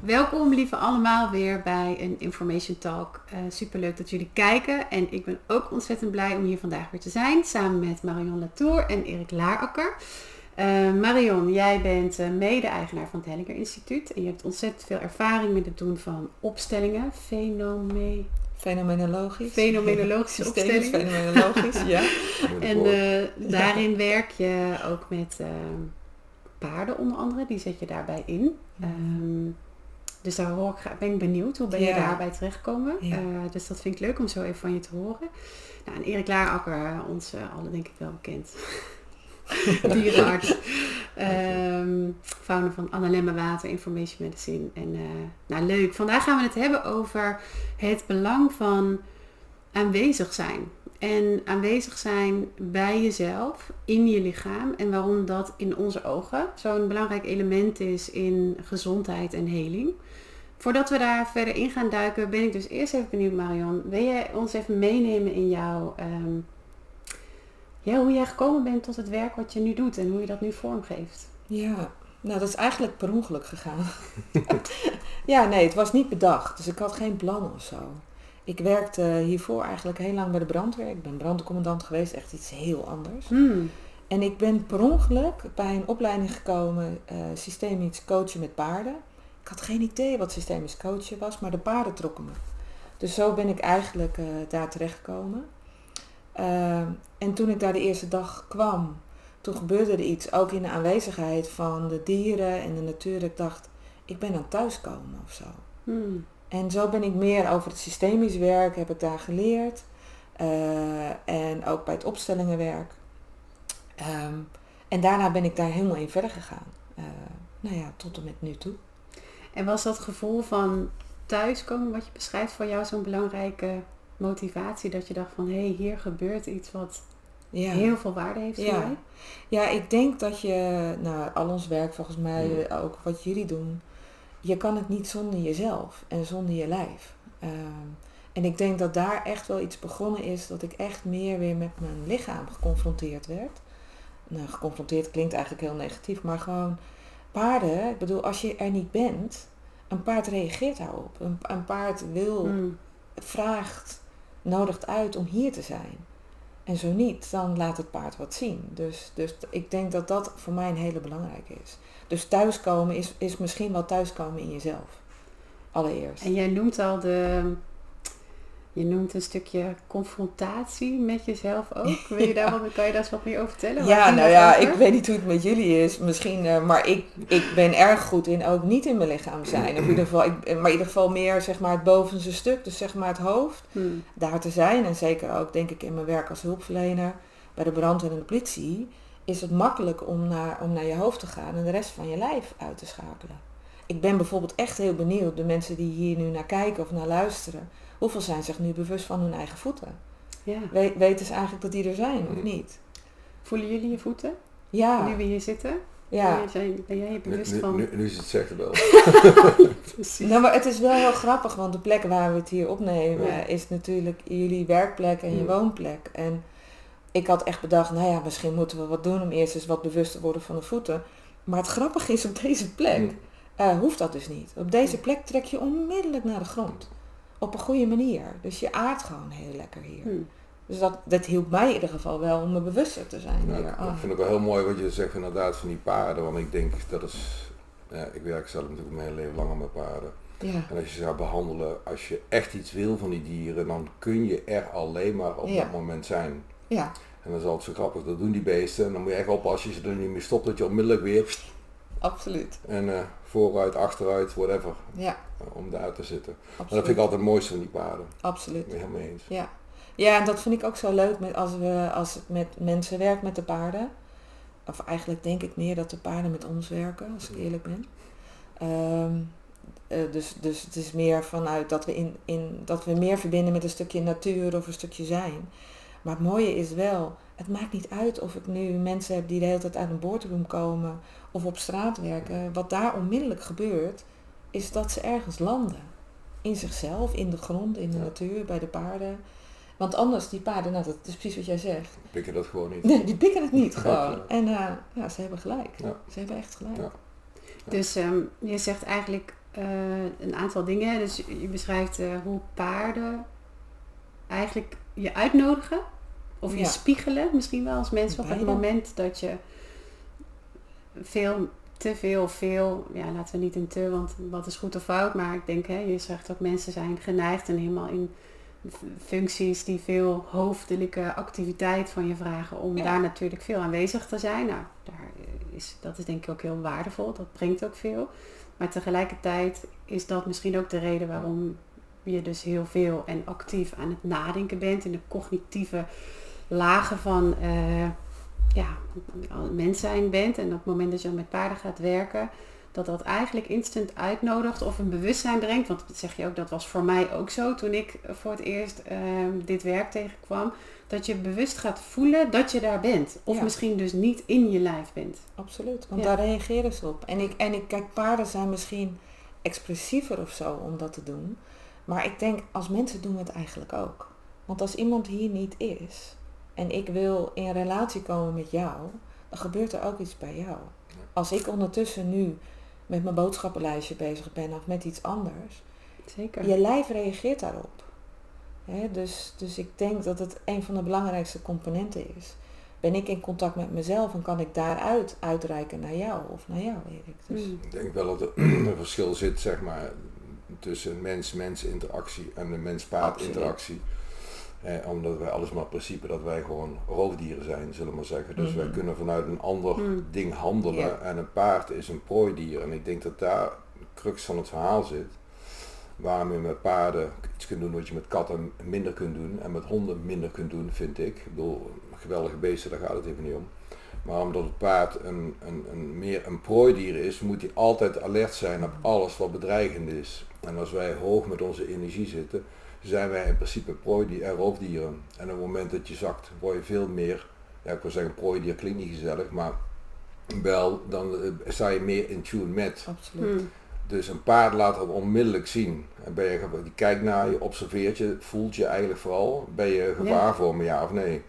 Welkom lieve allemaal weer bij een Information Talk. Superleuk dat jullie kijken en ik ben ook ontzettend blij om hier vandaag weer te zijn. Samen met Marion Latour en Erik Laarakker. Marion, jij bent mede-eigenaar van het Hellinger Instituut. En je hebt ontzettend veel ervaring met het doen van opstellingen. Fenomenologische opstellingen. Fenomenologisch, ja. En daarin werk je ook met paarden onder andere. Die zet je daarbij in. Dus daar ben ik benieuwd. Hoe ben je daarbij terechtgekomen? Ja. Dus dat vind ik leuk om zo even van je te horen. Nou, en Erik Laarakker, ons allen denk ik wel bekend. Dierenarts. Founder van Anna Water Information Medicine. En leuk. Vandaag gaan we het hebben over het belang van aanwezig zijn. En aanwezig zijn bij jezelf, in je lichaam. En waarom dat in onze ogen zo'n belangrijk element is in gezondheid en heling. Voordat we daar verder in gaan duiken, ben ik dus eerst even benieuwd, Marion. Wil jij ons even meenemen in jouw... hoe jij gekomen bent tot het werk wat je nu doet en hoe je dat nu vormgeeft? Ja, nou dat is eigenlijk per ongeluk gegaan. Ja, nee, het was niet bedacht. Dus ik had geen plan of zo. Ik werkte hiervoor eigenlijk heel lang bij de brandweer. Ik ben brandcommandant geweest, echt iets heel anders. En ik ben per ongeluk bij een opleiding gekomen, systemisch coachen met paarden. Ik had geen idee wat systemisch coachen was, maar de paarden trokken me. Dus zo ben ik eigenlijk daar terechtgekomen. En toen ik daar de eerste dag kwam, toen gebeurde er iets, ook in de aanwezigheid van de dieren en de natuur. Ik dacht, ik ben aan het thuiskomen of zo. En zo ben ik meer over het systemisch werk, heb ik daar geleerd. En ook bij het opstellingenwerk. En daarna ben ik daar helemaal in verder gegaan. Tot en met nu toe. En was dat gevoel van thuiskomen, wat je beschrijft, voor jou zo'n belangrijke motivatie? Dat je dacht van, hier gebeurt iets wat heel veel waarde heeft voor mij? Ja, ik denk dat je, al ons werk volgens mij, ook wat jullie doen, je kan het niet zonder jezelf en zonder je lijf. En ik denk dat daar echt wel iets begonnen is, dat ik echt meer weer met mijn lichaam geconfronteerd werd. Nou, geconfronteerd klinkt eigenlijk heel negatief, maar gewoon paarden, ik bedoel, als je er niet bent, een paard reageert daarop. Een paard wil, vraagt, nodigt uit om hier te zijn. En zo niet, dan laat het paard wat zien. Dus ik denk dat dat voor mij een hele belangrijke is. Dus thuiskomen is misschien wel thuiskomen in jezelf. Allereerst. En jij noemt al je noemt een stukje confrontatie met jezelf ook. Kan je daar eens wat meer over vertellen? Ik weet niet hoe het met jullie is. Misschien, maar ik ben erg goed in ook niet in mijn lichaam zijn. Of in ieder geval meer zeg maar het bovenste stuk, dus zeg maar het hoofd. Daar te zijn. En zeker ook denk ik in mijn werk als hulpverlener bij de brandweer en de politie is het makkelijk om naar je hoofd te gaan en de rest van je lijf uit te schakelen. Ik ben bijvoorbeeld echt heel benieuwd, de mensen die hier nu naar kijken of naar luisteren, hoeveel zijn zich nu bewust van hun eigen voeten? Ja. Weten ze eigenlijk dat die er zijn of niet? Voelen jullie je voeten? Ja. Nu we hier zitten? Ja. Ben jij je bewust van? Nu is het zeggen wel. Precies. Nou, maar het is wel heel grappig, want de plek waar we het hier opnemen is natuurlijk jullie werkplek en je woonplek. En ik had echt bedacht, misschien moeten we wat doen om eerst eens wat bewust te worden van de voeten. Maar het grappige is, op deze plek hoeft dat dus niet. Op deze plek trek je onmiddellijk naar de grond. Op een goede manier. Dus je aardt gewoon heel lekker hier. Dus dat hielp mij in ieder geval wel om me bewuster te zijn. Dat vind ik wel heel mooi wat je zegt inderdaad van die paarden. Want ik denk dat is... ik werk zelf natuurlijk mijn hele leven lang met paarden. Ja. En als je ze gaat behandelen, als je echt iets wil van die dieren, dan kun je er alleen maar op dat moment zijn. Ja. En dat is altijd zo grappig. Dat doen die beesten. En dan moet je echt oppassen als je ze er niet meer stopt, dat je onmiddellijk weer... Absoluut. En vooruit, achteruit, whatever. Ja. Om daar te zitten. Absoluut. Maar dat vind ik altijd het mooiste van die paarden. Absoluut. Ik ben het helemaal eens. Ja. Ja, en dat vind ik ook zo leuk als het met mensen werkt met de paarden. Of eigenlijk denk ik meer dat de paarden met ons werken, als ik eerlijk ben. Dus het is meer vanuit dat we dat we meer verbinden met een stukje natuur of een stukje zijn. Maar het mooie is wel, het maakt niet uit of ik nu mensen heb die de hele tijd uit een boardroom komen of op straat werken. Wat daar onmiddellijk gebeurt, is dat ze ergens landen. In zichzelf, in de grond, in de natuur, bij de paarden. Want anders, die paarden, dat is precies wat jij zegt. Die pikken dat gewoon niet. Nee, die pikken het niet gewoon. En ze hebben gelijk. Ja. Ze hebben echt gelijk. Ja. Dus je zegt eigenlijk, een aantal dingen. Hè. Dus je beschrijft hoe paarden eigenlijk je uitnodigen. Of je spiegelen misschien wel als mens. Op het moment dat je te veel, ja, laten we niet in te, want wat is goed of fout. Maar ik denk, je zegt ook mensen zijn geneigd en helemaal in functies die veel hoofdelijke activiteit van je vragen om daar natuurlijk veel aanwezig te zijn. Nou, dat is denk ik ook heel waardevol. Dat brengt ook veel. Maar tegelijkertijd is dat misschien ook de reden waarom je dus heel veel en actief aan het nadenken bent in de cognitieve lagen van mens zijn bent. En op het moment dat je met paarden gaat werken, dat eigenlijk instant uitnodigt of een bewustzijn brengt. Want dat zeg je ook, dat was voor mij ook zo toen ik voor het eerst dit werk tegenkwam. Dat je bewust gaat voelen dat je daar bent. Of misschien dus niet in je lijf bent. Absoluut, want daar reageren ze op. En ik kijk, paarden zijn misschien expressiever of zo om dat te doen. Maar ik denk, als mensen doen we het eigenlijk ook. Want als iemand hier niet is en ik wil in relatie komen met jou, dan gebeurt er ook iets bij jou. Als ik ondertussen nu met mijn boodschappenlijstje bezig ben of met iets anders. Zeker. Je lijf reageert daarop. Dus ik denk dat het een van de belangrijkste componenten is. Ben ik in contact met mezelf en kan ik daaruit uitreiken naar jou of naar jou, Erik. Dus. Ik denk wel dat er een verschil zit, zeg maar, tussen mens-mens interactie en de mens-paard interactie. Omdat wij alles maar het principe dat wij gewoon roofdieren zijn, zullen we maar zeggen. Dus wij kunnen vanuit een ander ding handelen en een paard is een prooidier. En ik denk dat daar de crux van het verhaal zit. Waarom je met paarden iets kunt doen wat je met katten minder kunt doen en met honden minder kunt doen, vind ik. Ik bedoel, geweldige beesten, daar gaat het even niet om. Maar omdat het paard meer een prooidier is, moet hij altijd alert zijn op alles wat bedreigend is. En als wij hoog met onze energie zitten, zijn wij in principe roofdieren. En op het moment dat je zakt, word je veel meer, ik wil zeggen prooidier klinkt niet gezellig, maar wel, dan sta je meer in tune met. Absoluut. Dus een paard laat dat onmiddellijk zien. En die kijkt naar je, observeert je, voelt je eigenlijk vooral. Ben je gevaar voor me, ja of nee?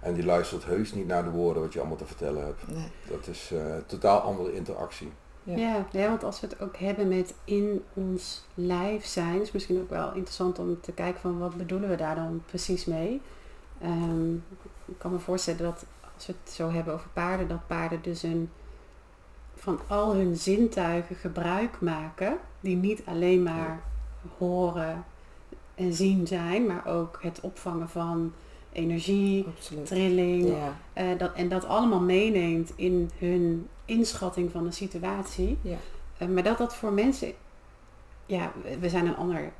En die luistert heus niet naar de woorden wat je allemaal te vertellen hebt. Nee. Dat is totaal andere interactie. Ja, want als we het ook hebben met in ons lijf zijn, is misschien ook wel interessant om te kijken van wat bedoelen we daar dan precies mee. Ik kan me voorstellen dat als we het zo hebben over paarden, dat paarden dus van al hun zintuigen gebruik maken, die niet alleen maar horen en zien zijn, maar ook het opvangen van energie, trilling, en dat allemaal meeneemt in hun inschatting van de situatie. Maar dat voor mensen, we zijn een ander,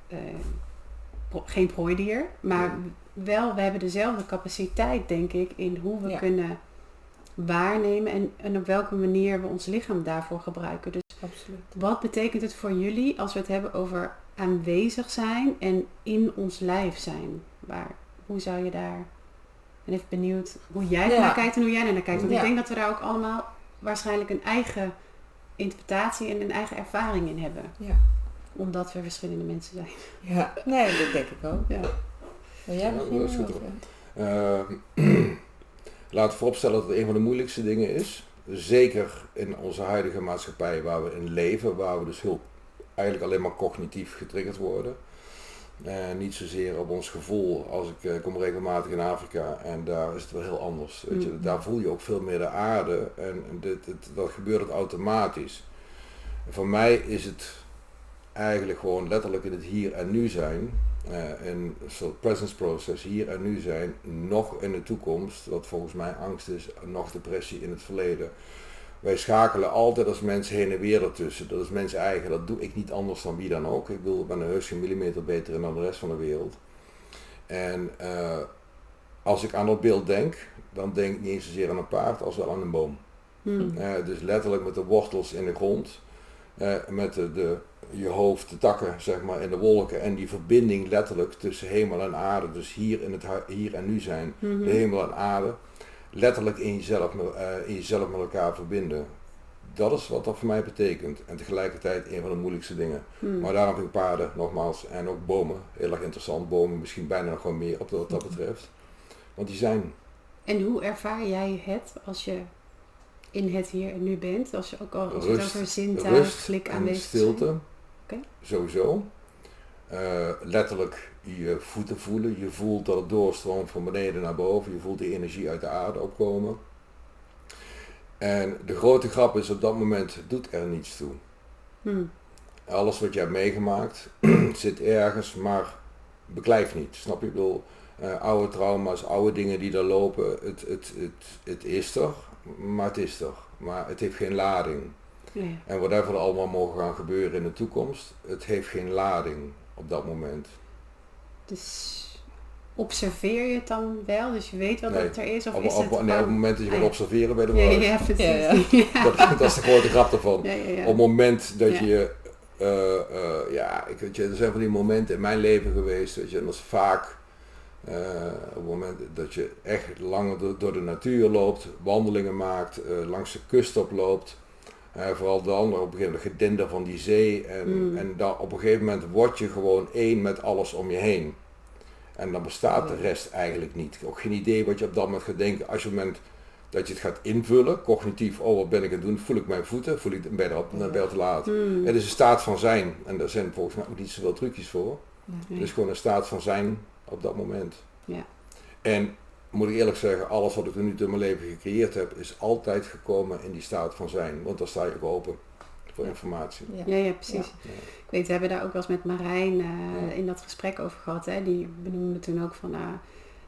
geen prooidier, maar wel, we hebben dezelfde capaciteit, denk ik, in hoe we kunnen waarnemen en op welke manier we ons lichaam daarvoor gebruiken. Dus wat betekent het voor jullie als we het hebben over aanwezig zijn en in ons lijf zijn? Hoe zou je daar... Ik ben even benieuwd hoe jij naar kijkt en hoe jij naar kijkt. Want ik denk dat we daar ook allemaal waarschijnlijk een eigen interpretatie en een eigen ervaring in hebben. Ja. Omdat we verschillende mensen zijn. Ja, nee, dat denk ik ook. Ja. Wil jij beginnen? Laat vooropstellen dat het een van de moeilijkste dingen is. Zeker in onze huidige maatschappij waar we in leven, waar we dus eigenlijk alleen maar cognitief getriggerd worden. Niet zozeer op ons gevoel. Als ik kom regelmatig in Afrika en daar is het wel heel anders. Weet je, daar voel je ook veel meer de aarde en dat gebeurt het automatisch. En voor mij is het eigenlijk gewoon letterlijk in het hier en nu zijn. Een soort presence process, hier en nu zijn, nog in de toekomst, wat volgens mij angst is, nog depressie in het verleden. Wij schakelen altijd als mens heen en weer ertussen. Dat is mens eigen, dat doe ik niet anders dan wie dan ook. Ik bedoel, ik ben een heus geen millimeter beter dan de rest van de wereld. En als ik aan dat beeld denk, dan denk ik niet eens zozeer aan een paard als wel aan een boom. Dus letterlijk met de wortels in de grond, met je hoofd, de takken zeg maar in de wolken en die verbinding letterlijk tussen hemel en aarde. Dus hier en nu zijn, de hemel en aarde. Letterlijk in jezelf met elkaar verbinden. Dat is wat dat voor mij betekent. En tegelijkertijd een van de moeilijkste dingen. Maar daarom vind ik paarden, nogmaals, en ook bomen, heel erg interessant. Bomen misschien bijna nog gewoon meer op wat dat betreft. Want die zijn... En hoe ervaar jij het als je in het hier en nu bent? Als je ook al het over zintuigelijk aanwezig stilte. Oké. Sowieso. Letterlijk je voeten voelen. Je voelt dat het doorstroomt van beneden naar boven. Je voelt de energie uit de aarde opkomen. En de grote grap is op dat moment, het doet er niets toe. Alles wat je hebt meegemaakt zit ergens, maar beklijft niet. Snap je? Ik bedoel, oude trauma's, oude dingen die daar lopen, het is er, maar het is er. Maar het heeft geen lading. Ja. En whatever er allemaal mogen gaan gebeuren in de toekomst, het heeft geen lading op dat moment. Dus observeer je het dan wel? Dus je weet wel dat het er is? Of Op is het het moment dat je gaat observeren bij de ja, ja, precies. Ja. Dat is de grote grap ervan. Ja, ja, ja. Op het moment dat Ja. je, weet je, er zijn van die momenten in mijn leven geweest, weet je, en dat is vaak op het moment dat je echt langer door de natuur loopt, wandelingen maakt, langs de kust oploopt. Vooral dan op een gegeven moment gedinder van die zee en dan op een gegeven moment word je gewoon één met alles om je heen. En dan bestaat de rest eigenlijk niet. Ook geen idee wat je op dat moment gaat denken. Als je op het moment dat je het gaat invullen, cognitief, oh wat ben ik aan het doen, voel ik mijn voeten, voel ik ben je te laat. Het is een staat van zijn. En daar zijn volgens mij ook niet zoveel trucjes voor. Het is gewoon een staat van zijn op dat moment. Ja. En moet ik eerlijk zeggen, alles wat ik er nu in mijn leven gecreëerd heb, is altijd gekomen in die staat van zijn. Want dan sta je ook open voor informatie. Ja, precies. Ja. Ik weet, we hebben daar ook wel eens met Marijn in dat gesprek over gehad. Hè? Die benoemde toen ook van,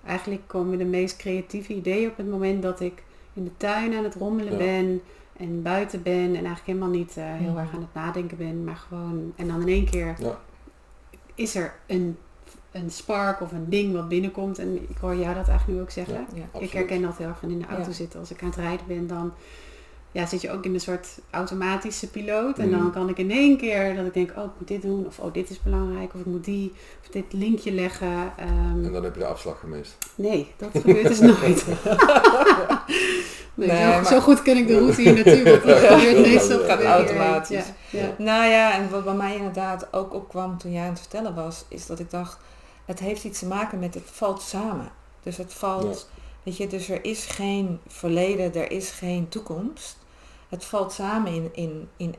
eigenlijk komen de meest creatieve ideeën op het moment dat ik in de tuin aan het rommelen ben en buiten ben en eigenlijk helemaal niet heel erg aan het nadenken ben, maar gewoon, en dan in één keer is er een spark of een ding wat binnenkomt. En ik hoor jou dat eigenlijk nu ook zeggen. Ja, ik herken dat heel erg van in de auto zitten. Als ik aan het rijden ben, dan zit je ook in een soort automatische piloot. En dan kan ik in één keer dat ik denk, oh, ik moet dit doen. Of oh, dit is belangrijk. Of ik moet of dit linkje leggen. En dan heb je de afslag gemist. Nee, dat gebeurt dus nooit. Zo goed ken ik de route hier natuurlijk. Dat gebeurt meestal. Het gaat automatisch. Ja. Nou ja, en wat bij mij inderdaad ook opkwam toen jij aan het vertellen was, is dat ik dacht, het heeft iets te maken met het valt samen. Dus het valt, weet je, dus er is geen verleden, er is geen toekomst. Het valt samen in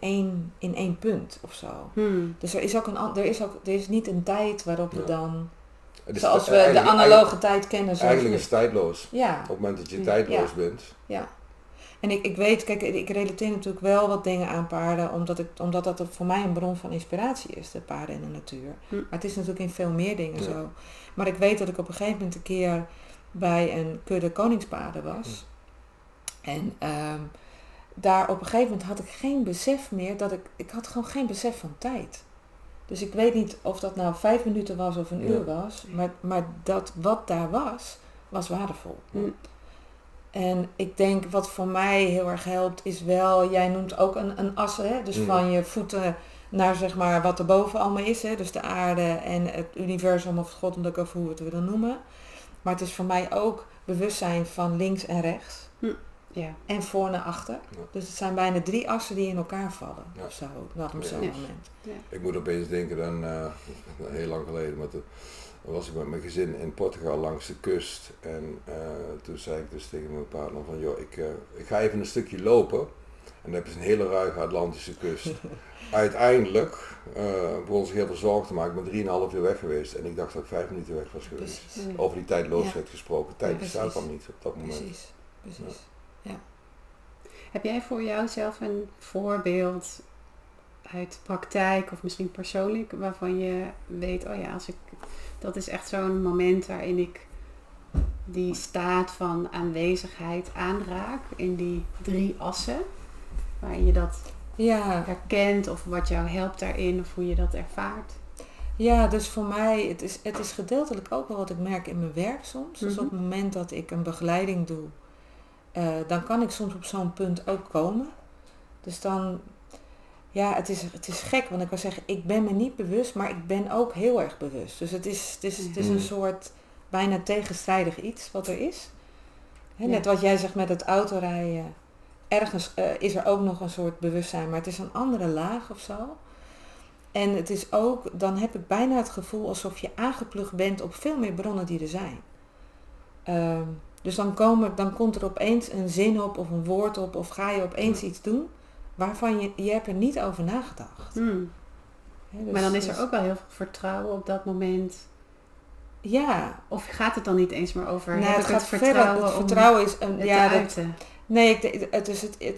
één punt of zo. Dus er is niet een tijd waarop we dan, zoals we de analoge tijd kennen. Eigenlijk is het tijdloos. Ja. Op het moment dat je tijdloos bent. Ja. En ik weet, kijk, ik relateer natuurlijk wel wat dingen aan paarden, omdat dat voor mij een bron van inspiratie is, de paarden in de natuur. Maar het is natuurlijk in veel meer dingen zo. Maar ik weet dat ik op een gegeven moment een keer bij een kudde koningspaarden was. En daar op een gegeven moment had ik geen besef meer, ik had gewoon geen besef van tijd. Dus ik weet niet of dat nou 5 minuten was of een uur was, maar dat wat daar was waardevol. En ik denk wat voor mij heel erg helpt is wel, jij noemt ook een assen, hè? Dus van je voeten naar zeg maar wat er boven allemaal is, hè? Dus de aarde en het universum of God, omdat ik over hoe we het willen noemen. Maar het is voor mij ook bewustzijn van links en rechts. En voor naar achter. Dus het zijn bijna 3 assen die in elkaar vallen. Of zo, op zo'n moment. Ik moet opeens denken aan, heel lang geleden, maar toen was ik met mijn gezin in Portugal langs de kust. En toen zei ik dus tegen mijn partner van, joh, ik ga even een stukje lopen. En dan heb je een hele ruige Atlantische kust. Uiteindelijk begon zich heel veel zorgen te maken. Ik ben 3,5 uur weg geweest. En ik dacht dat ik 5 minuten weg was geweest. Over die tijdloosheid gesproken. Tijd bestaat dan niet op dat moment. Precies. Ja. Heb jij voor jouzelf een voorbeeld uit praktijk of misschien persoonlijk waarvan je weet, oh ja, dat is echt zo'n moment waarin ik die staat van aanwezigheid aanraak in die 3 assen, waarin je dat herkent of wat jou helpt daarin of hoe je dat ervaart? Ja, dus voor mij, het is gedeeltelijk ook wel wat ik merk in mijn werk soms. Dus op het moment dat ik een begeleiding doe, dan kan ik soms op zo'n punt ook komen. Dus dan, het is gek, want ik wil zeggen, ik ben me niet bewust, maar ik ben ook heel erg bewust. Dus het is een soort bijna tegenstrijdig iets wat er is. Net wat jij zegt met het autorijden, ergens is er ook nog een soort bewustzijn, maar het is een andere laag of zo. En het is ook, dan heb ik bijna het gevoel alsof je aangeplucht bent op veel meer bronnen die er zijn. Dus dan komt er opeens een zin op of een woord op of ga je opeens iets doen waarvan je hebt er niet over nagedacht. Dus, maar dan is er ook wel heel veel vertrouwen op dat moment. Ja. Of gaat het dan niet eens meer over Nou, heb het ik gaat het vertrouwen het vertrouwen is om het ja, te uiten? Nee,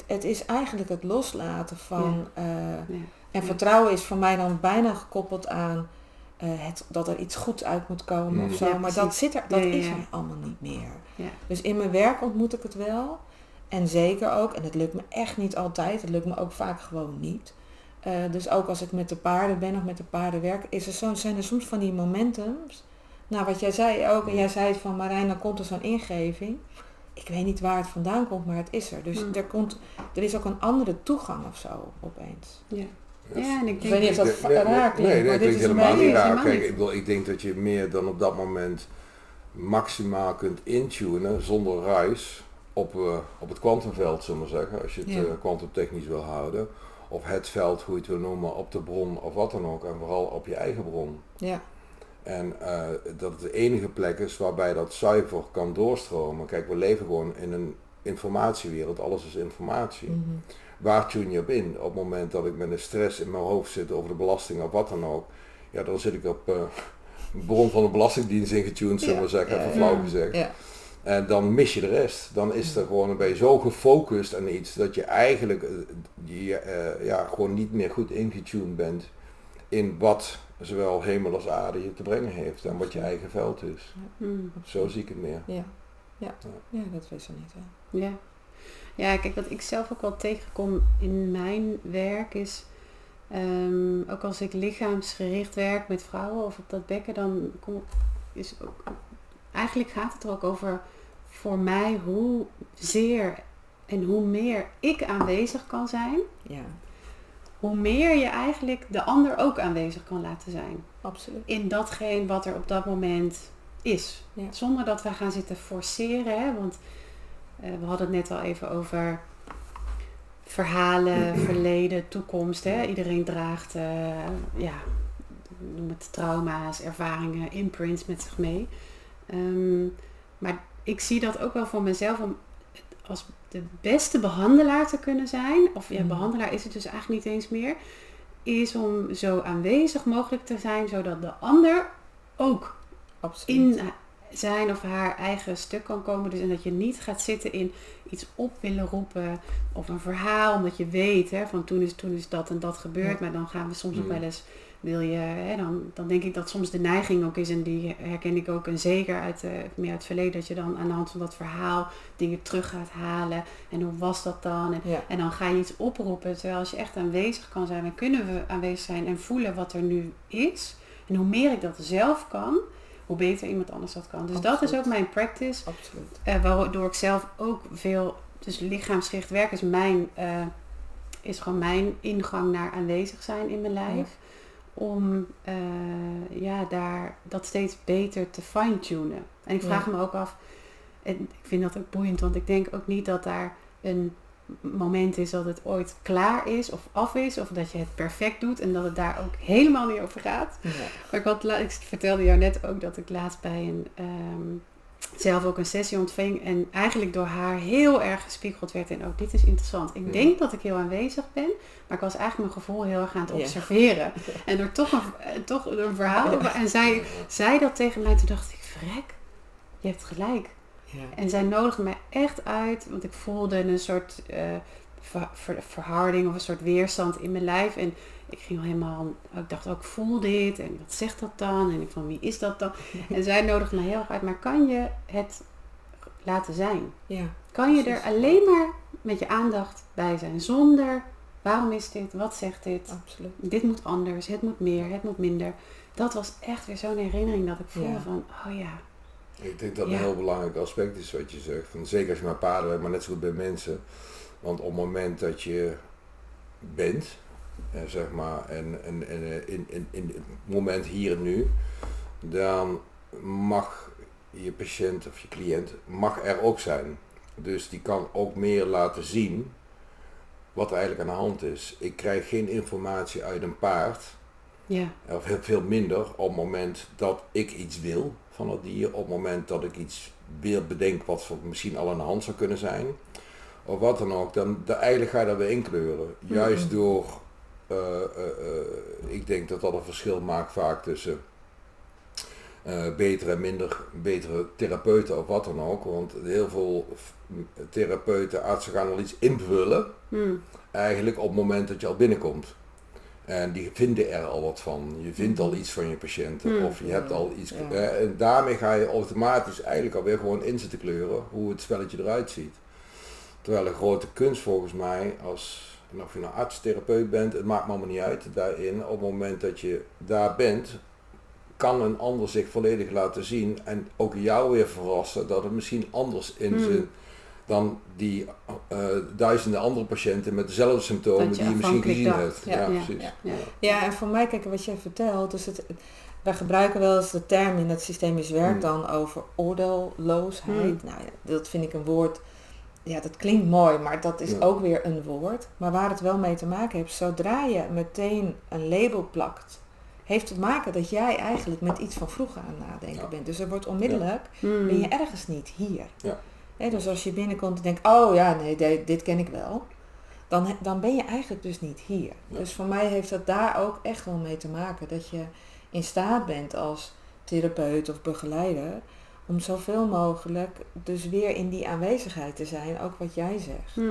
het is eigenlijk het loslaten van... Ja. En vertrouwen is voor mij dan bijna gekoppeld aan dat er iets goeds uit moet komen of zo. Ja, maar dat is er allemaal niet meer. Ja. Dus in mijn werk ontmoet ik het wel. En zeker ook, en het lukt me echt niet altijd, het lukt me ook vaak gewoon niet. Dus ook als ik met de paarden ben of met de paarden werk, zijn er soms van die momentums. Nou, wat jij zei ook, en jij zei het van Marijn, dan komt er zo'n ingeving. Ik weet niet waar het vandaan komt, maar het is er. Dus er is ook een andere toegang of zo opeens. Ja. Ja, en ik weet niet of dat raar klinkt, nee, maar dat dit klinkt is helemaal niet raar. helemaal Kijk, ik denk dat je meer dan op dat moment maximaal kunt intunen zonder ruis op het kwantumveld, zullen we zeggen, als je het kwantumtechnisch wil houden. Of het veld, hoe je het wil noemen, op de bron of wat dan ook. En vooral op je eigen bron. Ja. En dat het de enige plek is waarbij dat zuiver kan doorstromen. Kijk, we leven gewoon in een informatiewereld, alles is informatie. Mm-hmm. Waar tune je op in? Op het moment dat ik met een stress in mijn hoofd zit over de belasting of wat dan ook, ja, dan zit ik op de bron van de Belastingdienst ingetuned, zullen we zeggen, even flauw gezegd. Ja. En dan mis je de rest. Dan is er gewoon, ben je zo gefocust aan iets dat je eigenlijk gewoon niet meer goed ingetuned bent in wat zowel hemel als aarde je te brengen heeft en wat je eigen veld is. Ja. Zo zie ik het meer. Ja, dat wist ik niet. Hè. Ja. Ja, kijk, wat ik zelf ook wel tegenkom in mijn werk is, ook als ik lichaamsgericht werk met vrouwen of op dat bekken, dan eigenlijk gaat het er ook over voor mij hoe zeer en hoe meer ik aanwezig kan zijn, hoe meer je eigenlijk de ander ook aanwezig kan laten zijn. Absoluut. In datgene wat er op dat moment is. Ja. Zonder dat we gaan zitten forceren, hè, want we hadden het net al even over verhalen, verleden, toekomst. Hè. Iedereen draagt noem het trauma's, ervaringen, imprints met zich mee. Maar ik zie dat ook wel voor mezelf om als de beste behandelaar te kunnen zijn. Of behandelaar is het dus eigenlijk niet eens meer. Is om zo aanwezig mogelijk te zijn, zodat de ander ook in zijn of haar eigen stuk kan komen. Dus en dat je niet gaat zitten in iets op willen roepen of een verhaal, omdat je weet, hè, van toen is dat en dat gebeurd. Ja. Maar dan gaan we soms ook wel eens, dan denk ik dat soms de neiging ook is, en die herken ik ook, en zeker meer uit het verleden, dat je dan aan de hand van dat verhaal dingen terug gaat halen. En hoe was dat dan? En dan ga je iets oproepen, terwijl als je echt aanwezig kan zijn, dan kunnen we aanwezig zijn en voelen wat er nu is. En hoe meer ik dat zelf kan, hoe beter iemand anders dat kan. Dus Absoluut. Dat is ook mijn practice. Waardoor ik zelf ook veel, dus lichaamsgericht werk is gewoon mijn ingang naar aanwezig zijn in mijn lijf. Ja. Om daar dat steeds beter te fine-tunen. En ik vraag me ook af, en ik vind dat ook boeiend, want ik denk ook niet dat daar een moment is dat het ooit klaar is of af is, of dat je het perfect doet en dat het daar ook helemaal niet over gaat. Ja. Maar ik vertelde jou net ook dat ik laatst bij zelf ook een sessie ontving en eigenlijk door haar heel erg gespiegeld werd en ook dit is interessant. Ik denk dat ik heel aanwezig ben, maar ik was eigenlijk mijn gevoel heel erg aan het observeren. Ja. En door toch een verhaal en zij zei dat tegen mij, toen dacht ik, verrek, je hebt gelijk. Ja. En zij nodigde mij echt uit, want ik voelde een soort verharding of een soort weerstand in mijn lijf. En ik ging al helemaal, ik dacht ook, voel dit en wat zegt dat dan? En ik van, wie is dat dan? En zij nodigde mij heel erg uit, maar kan je het laten zijn? Ja, kan je er alleen maar met je aandacht bij zijn, zonder, waarom is dit, wat zegt dit? Absoluut. Dit moet anders, het moet meer, het moet minder. Dat was echt weer zo'n herinnering dat ik voelde van, oh ja. Ik denk dat een heel belangrijk aspect is wat je zegt. Van, zeker als je met paarden werkt, maar net zo goed bij mensen. Want op het moment dat je bent, zeg maar, en in het moment hier en nu, dan mag je patiënt of je cliënt mag er ook zijn. Dus die kan ook meer laten zien wat er eigenlijk aan de hand is. Ik krijg geen informatie uit een paard. Ja. Of heel veel minder op het moment dat ik iets wil van het dier, op het moment dat ik iets wil bedenken wat misschien al aan de hand zou kunnen zijn, of wat dan ook, dan eigenlijk ga je daar weer inkleuren. Juist door ik denk dat dat een verschil maakt vaak tussen betere en betere therapeuten of wat dan ook. Want heel veel therapeuten, artsen gaan al iets invullen. Eigenlijk op het moment dat je al binnenkomt. En die vinden er al wat van. Je vindt al iets van je patiënten. Of je hebt al iets. En daarmee ga je automatisch eigenlijk alweer gewoon in zitten kleuren hoe het spelletje eruit ziet. Terwijl een grote kunst volgens mij, en of je nou arts, therapeut bent, het maakt me allemaal niet uit daarin. Op het moment dat je daar bent, kan een ander zich volledig laten zien en ook jou weer verrassen dat het misschien anders in zit dan die duizenden andere patiënten met dezelfde symptomen die je misschien gezien hebt. Ja, precies. Ja, en voor mij, kijk, wat jij vertelt, dus wij gebruiken wel eens de term in het systemisch werk dan over oordeelloosheid. Nou ja, dat vind ik een woord, ja, dat klinkt mooi, maar dat is ook weer een woord. Maar waar het wel mee te maken heeft, zodra je meteen een label plakt, heeft te maken dat jij eigenlijk met iets van vroeger aan het nadenken bent. Dus er wordt onmiddellijk, ben je ergens niet hier. Ja. Dus als je binnenkomt en denkt, oh ja, nee, dit ken ik wel. Dan ben je eigenlijk dus niet hier. Ja. Dus voor mij heeft dat daar ook echt wel mee te maken. Dat je in staat bent als therapeut of begeleider om zoveel mogelijk dus weer in die aanwezigheid te zijn. Ook wat jij zegt.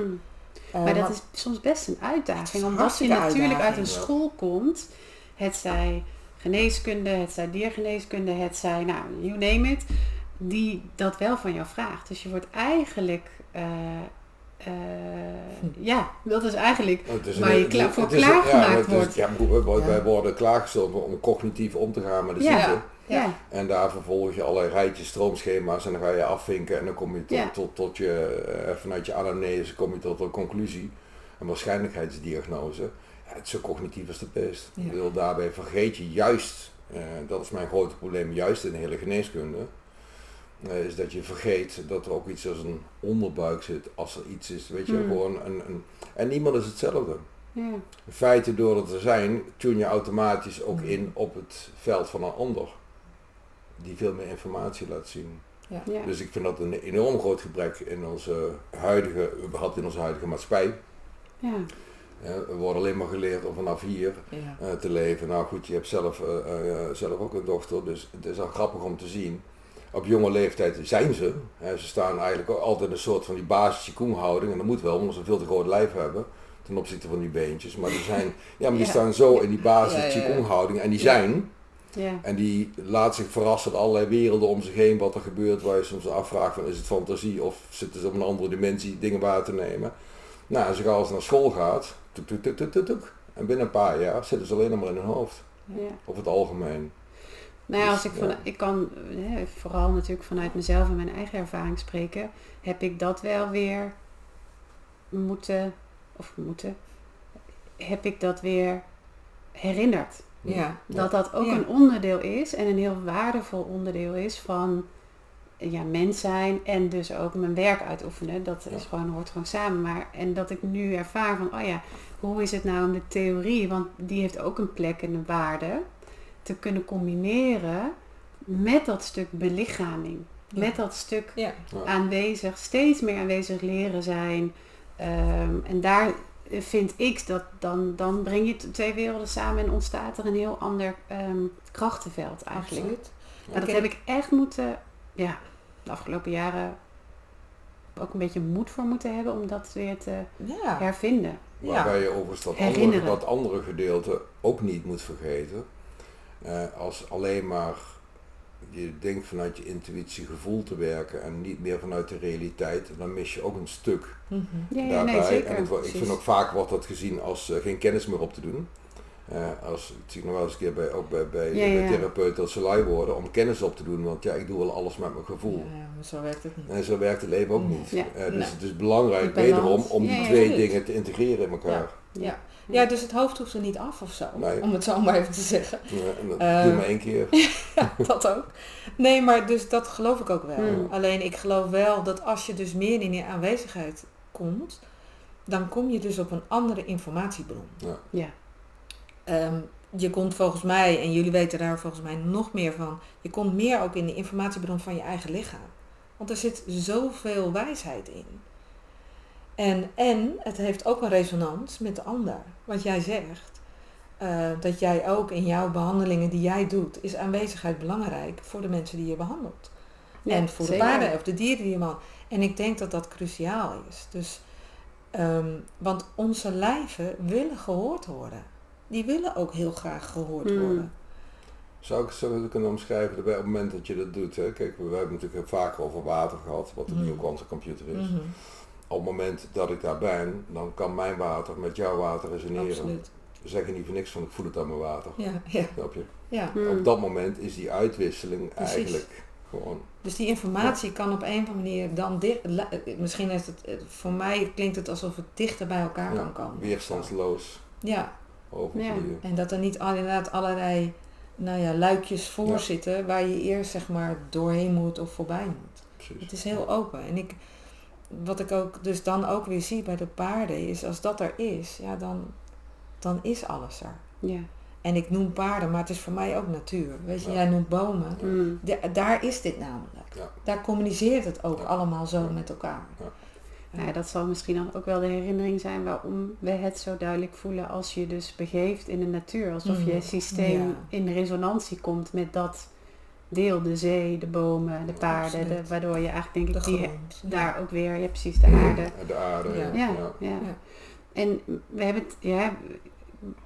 Maar dat is soms best een uitdaging. Omdat je natuurlijk uit een school komt. Het zij geneeskunde, het zij diergeneeskunde, het zij, nou, you name it. Die dat wel van jou vraagt. Dus je wordt eigenlijk... dat is eigenlijk waar je klaargemaakt wordt. Wij worden klaargesteld om cognitief om te gaan met de ziekte. Ja. En daar vervolg je allerlei rijtjes, stroomschema's en dan ga je afvinken en dan kom je tot je, vanuit je anamnese kom je tot een conclusie. Een waarschijnlijkheidsdiagnose. Ja, het is zo cognitief als de beest. Ja. Daarbij vergeet je juist, dat is mijn grote probleem, juist in de hele geneeskunde. Is dat je vergeet dat er ook iets als een onderbuik zit, als er iets is, weet je, gewoon en niemand is hetzelfde. Ja. Feiten door het te zijn, tune je automatisch ook in op het veld van een ander, die veel meer informatie laat zien. Ja. Ja. Dus ik vind dat een enorm groot gebrek in onze huidige maatschappij. Ja. We worden alleen maar geleerd om vanaf hier te leven. Nou goed, je hebt zelf ook een dochter, dus het is al grappig om te zien. Op jonge leeftijd zijn ze. Ze staan eigenlijk altijd een soort van die basis Qigong-houding. En dat moet wel, omdat ze een veel te groot lijf hebben. Ten opzichte van die beentjes. Maar die zijn, die staan zo in die basis Qigong-houding. En die zijn. Ja. En die laat zich verrassen door allerlei werelden om zich heen. Wat er gebeurt, waar je soms afvraagt van is het fantasie of zitten ze op een andere dimensie dingen waar te nemen. Nou, als ze naar school gaat. Tuk. En binnen een paar jaar zitten ze alleen nog maar in hun hoofd. Ja. Over het algemeen. Nou ja, als ik kan vooral natuurlijk vanuit mezelf en mijn eigen ervaring spreken, heb ik dat wel weer heb ik dat weer herinnerd. Ja. Dat ook een onderdeel is en een heel waardevol onderdeel is van mens zijn en dus ook mijn werk uitoefenen. Dat is hoort gewoon samen. En dat ik nu ervaar van, hoe is het nou om de theorie, want die heeft ook een plek en een waarde, te kunnen combineren met dat stuk belichaming. Ja. Met dat stuk aanwezig, steeds meer aanwezig leren zijn. En daar vind ik dat dan breng je twee werelden samen en ontstaat er een heel ander krachtenveld eigenlijk. Absoluut. Maar dat heb ik echt moeten, de afgelopen jaren ook een beetje moed voor moeten hebben om dat weer te hervinden. Waarbij je overigens dat andere gedeelte ook niet moet vergeten. Als alleen maar je denkt vanuit je intuïtie gevoel te werken en niet meer vanuit de realiteit, dan mis je ook een stuk daarbij. Nee, zeker. En ik vind ook vaak wordt dat gezien als geen kennis meer op te doen. Ik zie nog wel eens een keer bij therapeuten dat ze lui worden om kennis op te doen, want ik doe wel alles met mijn gevoel. Ja, maar zo werkt het niet. En zo werkt het leven ook niet. Dus het is belangrijk wederom om die twee dingen te integreren in elkaar. Ja, dus het hoofd hoeft er niet af of zo, om het zo maar even te zeggen. Ja, en dat doe maar 1 keer. Dat ook. Nee, maar dus dat geloof ik ook wel. Alleen ik geloof wel dat als je dus meer in die aanwezigheid komt, dan kom je dus op een andere informatiebron. Ja. Je komt volgens mij, en jullie weten daar volgens mij nog meer van, je komt meer ook in de informatiebron van je eigen lichaam. Want er zit zoveel wijsheid in. En het heeft ook een resonans met de ander. Wat jij zegt, dat jij ook in jouw behandelingen die jij doet, is aanwezigheid belangrijk voor de mensen die je behandelt. Ja, en voor zeker. de paarden of de dieren die je behandelt. En ik denk dat dat cruciaal is. Dus, want onze lijven willen gehoord worden. Die willen ook heel graag gehoord worden. Zou ik het zo kunnen omschrijven dat op het moment dat je dat doet, hè? Kijk, we hebben natuurlijk vaker over water gehad, wat de bioquantumcomputer is. Op het moment dat ik daar ben, dan kan mijn water met jouw water resoneren. Absoluut. We zeggen niet voor niks van ik voel het aan mijn water. Ja. Snap je? Ja. Op dat moment is die uitwisseling Precies. eigenlijk gewoon... Dus die informatie kan op een of andere manier dan misschien is het, voor mij klinkt het alsof het dichter bij elkaar kan komen. Weerstandsloos Ja. overvliegen. En dat er niet inderdaad allerlei luikjes voor zitten waar je eerst zeg maar doorheen moet of voorbij moet. Precies. Het is heel open. En wat ik ook dus dan ook weer zie bij de paarden is, als dat er is, dan is alles er. Ja. En ik noem paarden, maar het is voor mij ook natuur. Weet je, jij noemt bomen. Daar is dit namelijk. Ja. Daar communiceert het ook allemaal zo met elkaar. Ja, dat zal misschien dan ook wel de herinnering zijn waarom we het zo duidelijk voelen als je dus begeeft in de natuur. Alsof je systeem in resonantie komt met dat deel, de zee, de bomen, de paarden. Waardoor je eigenlijk denk ik daar ook weer, je hebt precies de aarde. De aarde, ja. En we hebben het,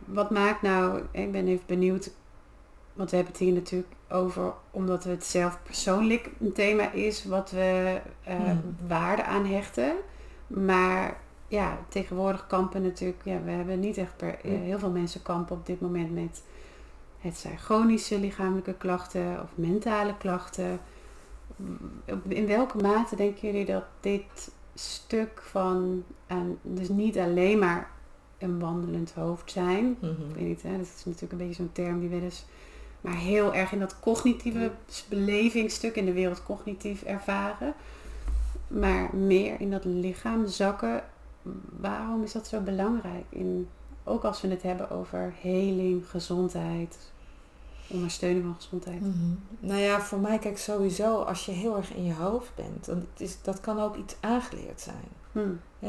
wat maakt nou, ik ben even benieuwd, want we hebben het hier natuurlijk over, omdat het zelf persoonlijk een thema is wat we waarde aan hechten. Maar ja, tegenwoordig kampen natuurlijk, we hebben niet echt heel veel mensen kampen op dit moment met het zijn chronische lichamelijke klachten of mentale klachten. In welke mate denken jullie dat dit stuk van, dus niet alleen maar een wandelend hoofd zijn, ik weet niet, dat is natuurlijk een beetje zo'n term die we dus, maar heel erg in dat cognitieve belevingsstuk in de wereld cognitief ervaren, maar meer in dat lichaam zakken. Waarom is dat zo belangrijk? Ook als we het hebben over heling, gezondheid, ondersteuning van gezondheid. Nou ja, voor mij kijk sowieso, als je heel erg in je hoofd bent, dat kan ook iets aangeleerd zijn.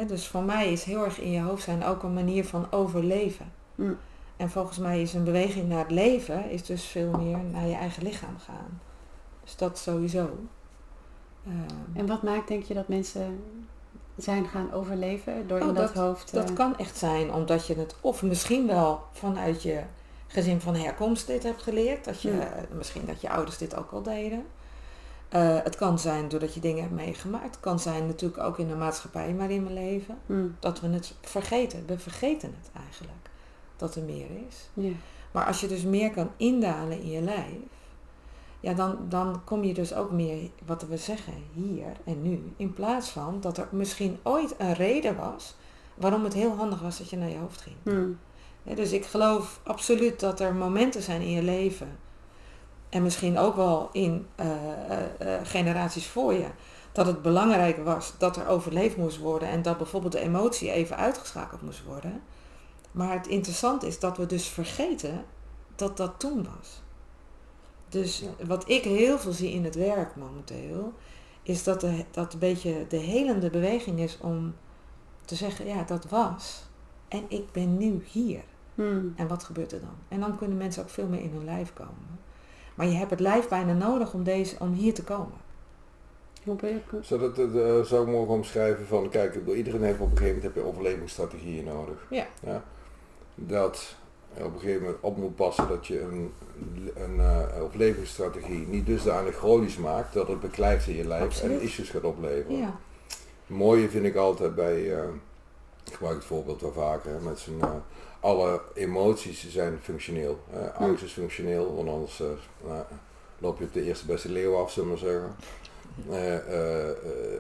Dus voor mij is heel erg in je hoofd zijn ook een manier van overleven. En volgens mij is een beweging naar het leven is dus veel meer naar je eigen lichaam gaan. Dus dat sowieso. En wat maakt, denk je, dat mensen zijn gaan overleven door in dat hoofd? Dat kan echt zijn omdat je het, of misschien wel vanuit je gezin van herkomst dit hebt geleerd. Dat je, misschien dat je ouders dit ook al deden. Het kan zijn doordat je dingen hebt meegemaakt. Het kan zijn natuurlijk ook in de maatschappij, maar in mijn leven. Dat we het vergeten. We vergeten het eigenlijk. Dat er meer is. Ja. Maar als je dus meer kan indalen in je lijf. Ja, dan kom je dus ook meer, wat we zeggen, hier en nu. In plaats van dat er misschien ooit een reden was waarom het heel handig was dat je naar je hoofd ging. Ja, dus ik geloof absoluut dat er momenten zijn in je leven. En misschien ook wel in generaties voor je. Dat het belangrijk was dat er overleefd moest worden. En dat bijvoorbeeld de emotie even uitgeschakeld moest worden. Maar het interessante is dat we dus vergeten dat dat toen was. Dus wat ik heel veel zie in het werk momenteel. Is dat een beetje de helende beweging is om te zeggen, ja, dat was. En ik ben nu hier. En wat gebeurt er dan? En dan kunnen mensen ook veel meer in hun lijf komen. Maar je hebt het lijf bijna nodig om hier te komen. Zou ik mogen omschrijven van, kijk, iedereen heeft op een gegeven moment heb je overlevingsstrategieën nodig. Ja. Dat op een gegeven moment op moet passen dat je een overlevingsstrategie niet dusdanig chronisch maakt dat het beklijft in je lijf en issues gaat opleveren. Ja. Het mooie vind ik altijd bij, ik gebruik het voorbeeld wel vaker, met zijn alle emoties zijn functioneel. Angst is functioneel, want anders loop je op de eerste beste leeuw af, zullen we maar zeggen.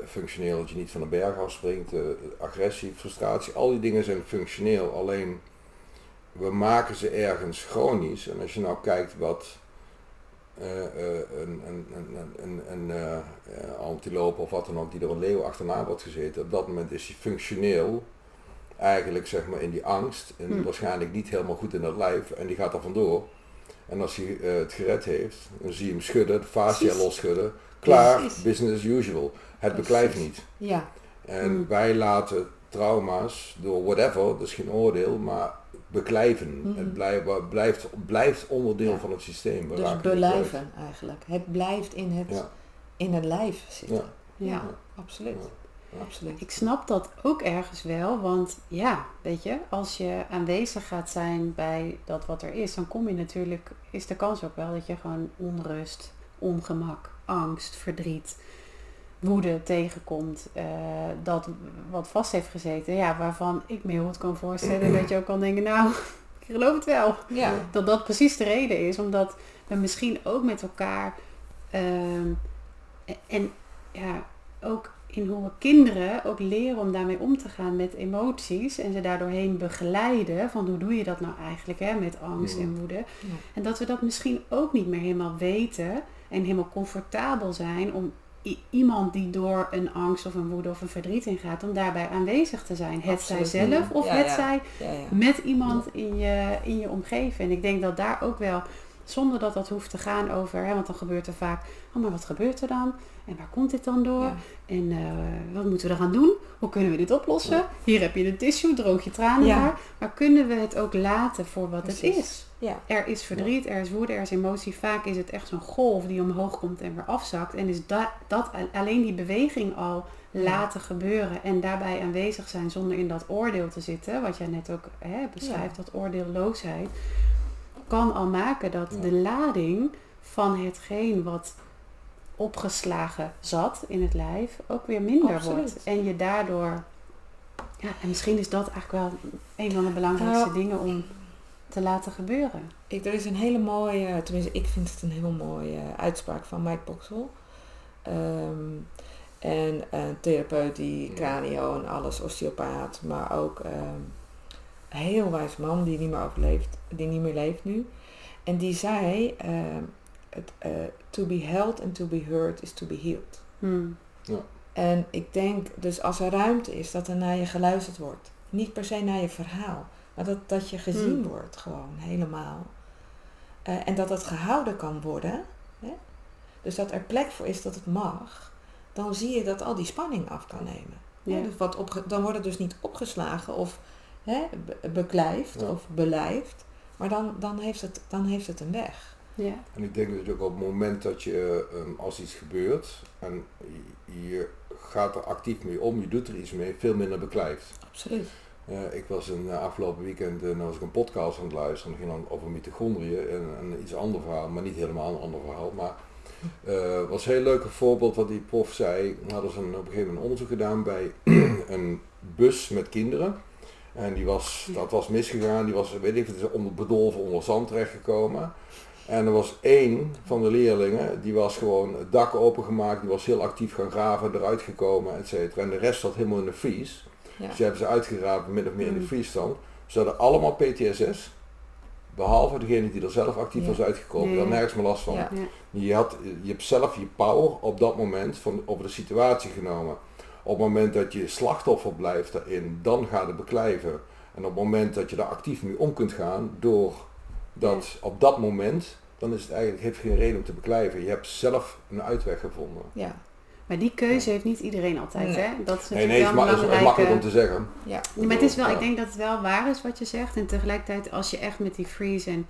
Functioneel dat je niet van de berg afspringt, agressie, frustratie, al die dingen zijn functioneel, alleen we maken ze ergens chronisch. En als je nou kijkt wat een antilope of wat dan ook die door een leeuw achterna wordt gezeten, op dat moment is hij functioneel eigenlijk zeg maar in die angst en waarschijnlijk niet helemaal goed in dat lijf en die gaat er vandoor. En als hij het gered heeft, dan zie je hem schudden, de fascia losschudden, klaar, business as usual. Het beklijft niet. Ja. En wij laten trauma's door whatever, dat is geen oordeel, maar beklijven. Mhm. Het blijft onderdeel Ja. van het systeem. We Dus raken niet belijven eigenlijk. Het blijft in het lijf zitten. Ja. Ja. Absoluut. Ja. Absoluut. Ik snap dat ook ergens wel, want ja, weet je, als je aanwezig gaat zijn bij dat wat er is, dan kom je natuurlijk, is de kans ook wel dat je gewoon onrust, ongemak, angst, verdriet, woede tegenkomt. Dat wat vast heeft gezeten, ja, waarvan ik me heel goed kan voorstellen dat je ook kan denken, nou, ik geloof het wel. Ja. Dat dat precies de reden is, omdat we misschien ook met elkaar en ja, ook in hoe we kinderen ook leren om daarmee om te gaan met emoties en ze daardoorheen begeleiden van hoe doe je dat nou eigenlijk hè, met angst en woede. Ja. En dat we dat misschien ook niet meer helemaal weten en helemaal comfortabel zijn om iemand die door een angst of een woede of een verdriet ingaat, om daarbij aanwezig te zijn. Het zij Absoluut. zelf of Ja, het ja. zij Ja, ja. met iemand in je omgeving. En ik denk dat daar ook wel, zonder dat dat hoeft te gaan over, hè, want dan gebeurt er vaak, oh maar wat gebeurt er dan? En waar komt dit dan door? Ja. En wat moeten we eraan doen? Hoe kunnen we dit oplossen? Ja. Hier heb je de tissue, droog je tranen Ja. maar kunnen we het ook laten voor wat het Precies. is? Ja. Er is verdriet, er is woede, er is emotie. Vaak is het echt zo'n golf die omhoog komt en weer afzakt. En is dat alleen die beweging al laten gebeuren en daarbij aanwezig zijn zonder in dat oordeel te zitten, wat jij net ook beschrijft, dat oordeelloosheid, kan al maken dat de lading van hetgeen wat opgeslagen zat in het lijf ook weer minder Absoluut. wordt. En je daardoor, ja, en misschien is dat eigenlijk wel een van de belangrijkste dingen om te laten gebeuren. Er is een hele mooie, tenminste ik vind het een heel mooie uitspraak van Mike Boxall. En een therapeut die cranio en alles, osteopaat, maar ook een heel wijs man die niet meer overleeft, die niet meer leeft nu. En die zei, to be held and to be heard is to be healed. En ik denk dus als er ruimte is dat er naar je geluisterd wordt, niet per se naar je verhaal, maar dat je gezien wordt gewoon helemaal. En dat het gehouden kan worden, hè? Dus dat er plek voor is dat het mag, dan zie je dat al die spanning af kan nemen. Ja. Ja, dus dan wordt het dus niet opgeslagen of beklijft of belijft, maar dan heeft het een weg. Ja. En ik denk dat ook op het moment dat je, als iets gebeurt en je gaat er actief mee om, je doet er iets mee, veel minder beklijft. Absoluut. Ik was afgelopen weekend was ik een podcast aan het luisteren, dat ging dan over mitochondriën en iets ander verhaal, maar niet helemaal een ander verhaal. Maar het was een heel leuk voorbeeld wat die prof zei. Hadden ze op een gegeven moment onderzoek gedaan bij een bus met kinderen. En dat was misgegaan, die was, weet ik, het is bedolven onder zand terechtgekomen. En er was één van de leerlingen, die was gewoon het dak opengemaakt, die was heel actief gaan graven, eruit gekomen, et cetera. En de rest zat helemaal in de vries. Ja. Dus die hebben ze uitgegraven, min of meer in de vriesstand. Ze hadden allemaal PTSS, behalve degene die er zelf actief was uitgekomen, die had nergens meer last van. Ja. Ja. Je hebt zelf je power op dat moment over de situatie genomen. Op het moment dat je slachtoffer blijft daarin, dan gaat het beklijven. En op het moment dat je daar actief mee om kunt gaan, door dat op dat moment, dan is het eigenlijk, heeft geen reden om te beklijven. Je hebt zelf een uitweg gevonden. Ja. Maar die keuze heeft niet iedereen altijd, Nee. hè? Dat is Nee, natuurlijk het wel een is makkelijk om belangrijke. te zeggen. Ja. Ja, maar het is wel, Ja. ik denk dat het wel waar is wat je zegt. En tegelijkertijd, als je echt met die freeze en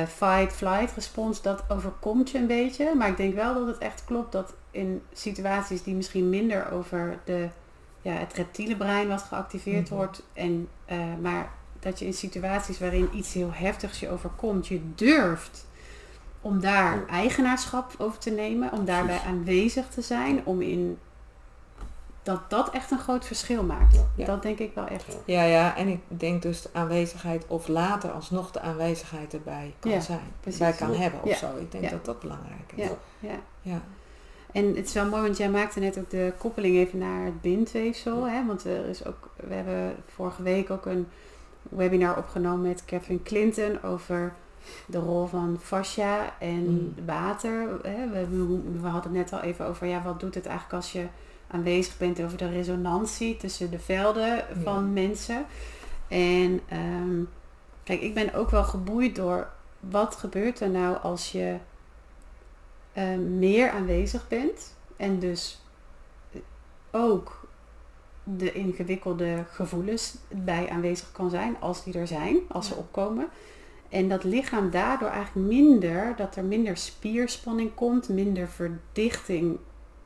fight-flight respons, dat overkomt je een beetje. Maar ik denk wel dat het echt klopt dat in situaties die misschien minder over het reptiele brein wat geactiveerd wordt. Maar dat je in situaties waarin iets heel heftigs je overkomt, je durft om daar eigenaarschap over te nemen. Om daarbij aanwezig te zijn. Dat echt een groot verschil maakt. Ja. Dat denk ik wel echt. Ja, en ik denk dus de aanwezigheid of later alsnog de aanwezigheid erbij kan zijn. precies. Bij kan hebben of Ja. zo. Ik denk dat dat belangrijk is. Ja. En het is wel mooi, want jij maakte net ook de koppeling even naar het bindweefsel. Hè? Want we hebben vorige week ook een webinar opgenomen met Kevin Clinton over de rol van fascia en water. Hè? We hadden het net al even over, wat doet het eigenlijk als je aanwezig bent over de resonantie tussen de velden van mensen. En kijk, ik ben ook wel geboeid door wat gebeurt er nou als je meer aanwezig bent en dus ook de ingewikkelde gevoelens bij aanwezig kan zijn, als die er zijn, als ze opkomen. En dat lichaam daardoor eigenlijk dat er minder spierspanning komt, minder verdichting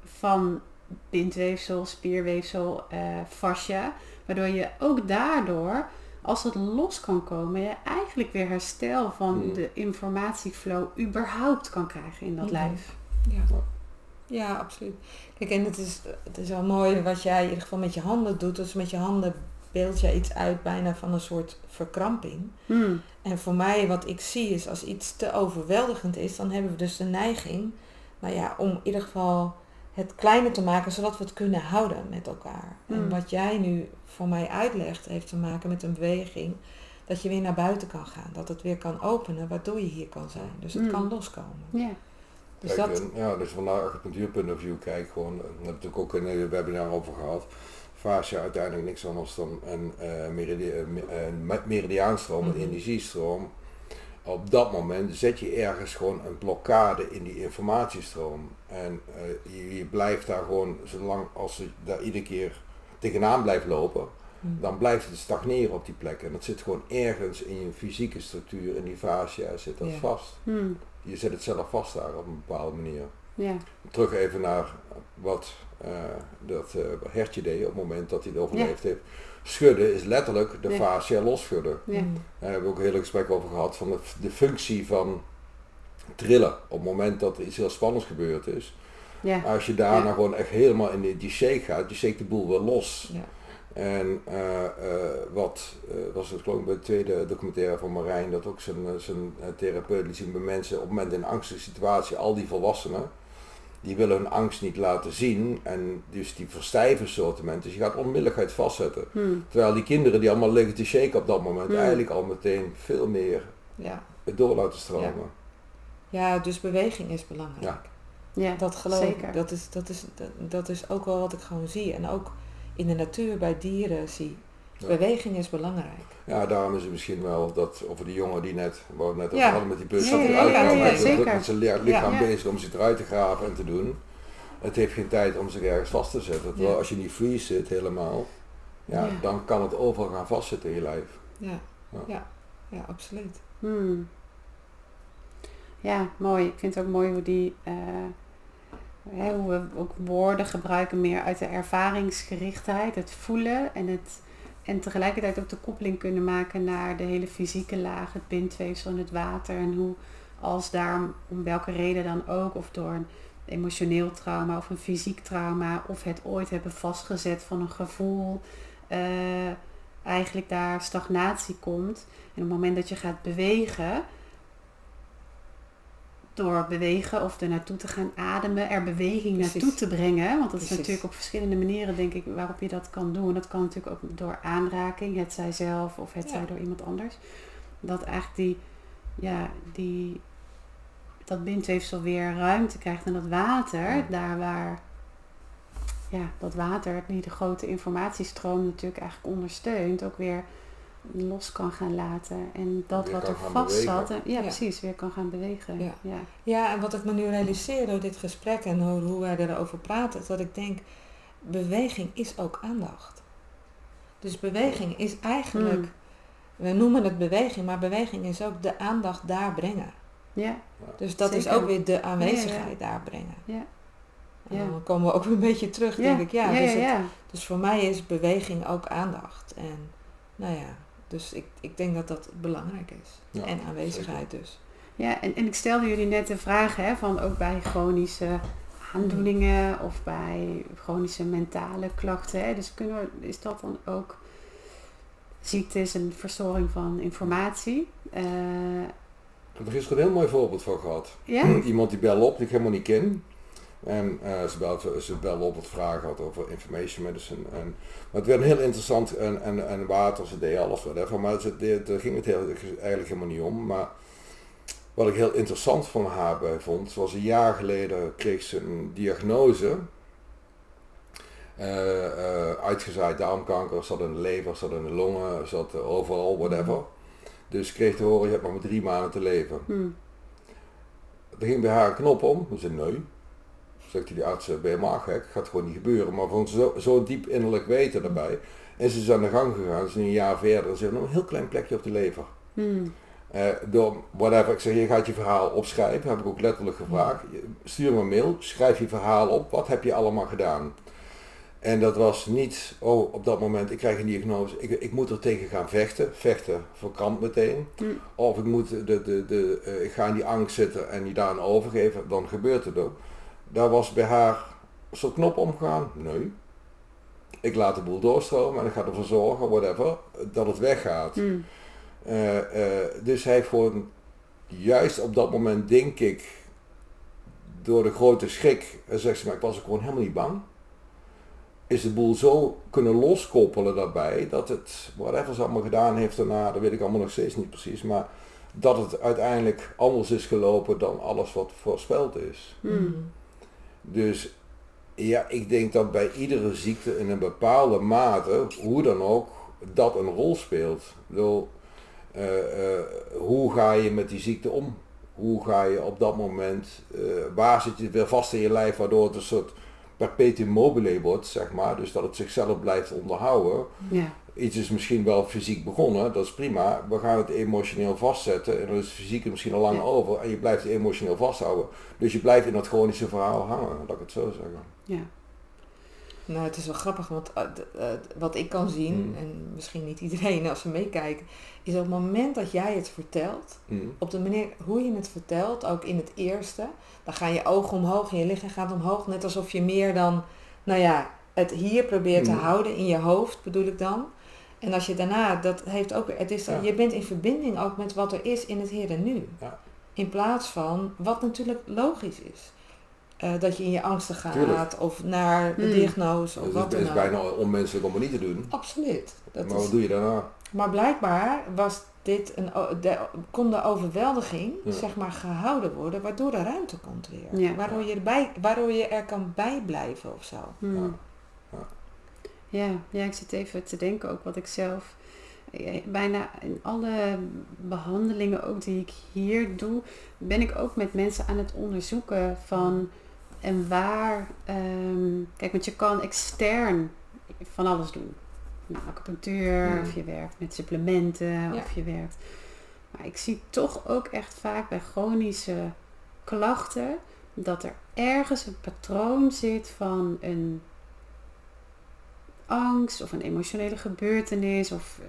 van bindweefsel, spierweefsel, fascia. Waardoor je ook daardoor, als het los kan komen, je eigenlijk weer herstel van de informatieflow überhaupt kan krijgen in dat lijf. Ja, absoluut. Kijk, en het is wel mooi wat jij in ieder geval met je handen doet. Dus met je handen beeld je iets uit bijna van een soort verkramping. En voor mij wat ik zie is, als iets te overweldigend is, dan hebben we dus de neiging, om in ieder geval het kleiner te maken, zodat we het kunnen houden met elkaar. En wat jij nu voor mij uitlegt, heeft te maken met een beweging, dat je weer naar buiten kan gaan. Dat het weer kan openen, waardoor je hier kan zijn. Dus het kan loskomen. Ja. Dus kijk, dus vanuit acupunctuur of view kijk gewoon, daar hebben we natuurlijk ook in een webinar over gehad. Fascia uiteindelijk niks anders dan een meridiaanstroom, een energiestroom. Op dat moment zet je ergens gewoon een blokkade in die informatiestroom. En je blijft daar gewoon, zolang als je daar iedere keer tegenaan blijft lopen, dan blijft het stagneren op die plek. En dat zit gewoon ergens in je fysieke structuur, in die fascia zit dat vast. Je zet het zelf vast daar op een bepaalde manier. Ja. Terug even naar wat dat hertje deed op het moment dat hij het overleefd heeft. Schudden is letterlijk de fascia losschudden. Ja. Daar hebben we ook een hele gesprek over gehad van de functie van trillen. Op het moment dat er iets heel spannends gebeurd is. Ja. Als je daarna gewoon echt helemaal in die shake gaat, je shake de boel weer los. Ja. En wat was het geloof ik bij de tweede documentaire van Marijn, dat ook zijn therapeut liet zien bij mensen op het moment in een angstige situatie, al die volwassenen, die willen hun angst niet laten zien en dus die verstijven soortement. Dus je gaat onmiddellijk vastzetten. Terwijl die kinderen die allemaal liggen te shaken op dat moment eigenlijk al meteen veel meer het door laten stromen. Ja, dus beweging is belangrijk. Ja, dat geloof zeker. ik. Dat is ook wel wat ik gewoon zie. En ook in de natuur bij dieren zie. Beweging is belangrijk. Ja, daarom is het misschien wel dat over die jongen die net hadden met die bus zat met zijn lichaam bezig om zich eruit te graven en te doen. Het heeft geen tijd om zich ergens vast te zetten. Terwijl als je niet freeze zit helemaal, dan kan het overal gaan vastzitten in je lijf. Ja, absoluut. Ja, mooi. Ik vind het ook mooi hoe die hoe we ook woorden gebruiken meer uit de ervaringsgerichtheid, het voelen en tegelijkertijd ook de koppeling kunnen maken naar de hele fysieke laag, het bindweefsel en het water en hoe als daar om welke reden dan ook, of door een emotioneel trauma of een fysiek trauma of het ooit hebben vastgezet van een gevoel, eigenlijk daar stagnatie komt. En op het moment dat je gaat bewegen, door bewegen of er naartoe te gaan ademen, er beweging naartoe te brengen. Want dat is natuurlijk op verschillende manieren, denk ik, waarop je dat kan doen. Dat kan natuurlijk ook door aanraking, het zij zelf of het zij door iemand anders. Dat eigenlijk dat bindweefsel weer ruimte krijgt en dat water, daar waar dat water die de grote informatiestroom natuurlijk eigenlijk ondersteunt, ook weer los kan gaan laten en dat weer wat er vast zat precies weer kan gaan bewegen. Ja, en wat ik me nu realiseer door dit gesprek en hoe wij erover praten, is dat ik denk, beweging is ook aandacht. Dus beweging is eigenlijk, we noemen het beweging, maar beweging is ook de aandacht daar brengen. Ja. Dus dat is ook weer de aanwezigheid daar brengen. Ja. En dan komen we ook weer een beetje terug, denk ik. Dus voor mij is beweging ook aandacht. En dus ik denk dat dat belangrijk is. Ja, en aanwezigheid dus. Ja, en ik stelde jullie net de vraag van ook bij chronische aandoeningen of bij chronische mentale klachten. Dus is dat dan ook ziekte is een verstoring van informatie? Ik heb er gisteren een heel mooi voorbeeld van gehad. Ja? Iemand die belde op, die ik helemaal niet ken. En ze belde op wat vragen had over information medicine. Maar het werd heel interessant en water, ze deed alles whatever. Maar daar ging het eigenlijk helemaal niet om. Maar wat ik heel interessant van haar bij vond, was een jaar geleden kreeg ze een diagnose. Uitgezaaid darmkanker, zat in de lever, zat in de longen, zat overal, whatever. Dus kreeg te horen, je hebt nog maar 3 maanden te leven. Er ging bij haar een knop om, ze zei nee. Zegt die arts, ben je maar gek, gaat gewoon niet gebeuren. Maar van zo'n diep innerlijk weten daarbij. En ze is aan de gang gegaan, ze is een jaar verder. Ze heeft nog een heel klein plekje op de lever. Door whatever, ik zeg, je gaat je verhaal opschrijven, heb ik ook letterlijk gevraagd. Stuur me een mail, schrijf je verhaal op, wat heb je allemaal gedaan? En dat was niet, op dat moment, ik krijg een diagnose, ik moet er tegen gaan vechten verkrampt meteen. Of ik moet ik ga in die angst zitten en die daaraan overgeven, dan gebeurt het ook. Daar was bij haar een soort knop omgegaan, nee. Ik laat de boel doorstromen en ik ga ervoor zorgen, whatever, dat het weggaat. Dus hij heeft gewoon, juist op dat moment denk ik, door de grote schrik, zegt ze, maar ik was ook gewoon helemaal niet bang. Is de boel zo kunnen loskoppelen daarbij, dat het, whatever ze allemaal gedaan heeft daarna, dat weet ik allemaal nog steeds niet precies, maar dat het uiteindelijk anders is gelopen dan alles wat voorspeld is. Dus ja, ik denk dat bij iedere ziekte in een bepaalde mate, hoe dan ook, dat een rol speelt. Ik bedoel, hoe ga je met die ziekte om? Hoe ga je op dat moment, waar zit je weer vast in je lijf, waardoor het een soort perpetuum mobile wordt, zeg maar, dus dat het zichzelf blijft onderhouden. Ja. Iets is misschien wel fysiek begonnen, dat is prima, we gaan het emotioneel vastzetten en dan is het fysiek misschien al lang over en je blijft het emotioneel vasthouden. Dus je blijft in dat chronische verhaal hangen, laat ik het zo zeggen. Ja. Nou, het is wel grappig, want wat ik kan zien, en misschien niet iedereen als ze meekijken, is op het moment dat jij het vertelt, op de manier hoe je het vertelt, ook in het eerste, dan gaan je ogen omhoog en je lichaam gaat omhoog, net alsof je meer dan, het hier probeert te houden in je hoofd, bedoel ik dan. En als je daarna, dat heeft ook, je bent in verbinding ook met wat er is in het hier en nu. Ja. In plaats van, wat natuurlijk logisch is. Dat je in je angsten gaat. Tuurlijk. Of naar de diagnose of wat dan ook. Het is bijna onmenselijk om het niet te doen. Absoluut. Maar wat doe je daarna? Maar blijkbaar was dit kon de overweldiging zeg maar gehouden worden, waardoor er ruimte komt weer. Ja. Waardoor je er kan bijblijven of zo. Ja, ik zit even te denken ook wat ik zelf bijna in alle behandelingen ook die ik hier doe, ben ik ook met mensen aan het onderzoeken van en waar, kijk, want je kan extern van alles doen. Acupunctuur, of je werkt met supplementen, of je werkt. Maar ik zie toch ook echt vaak bij chronische klachten dat er ergens een patroon zit van een angst of een emotionele gebeurtenis of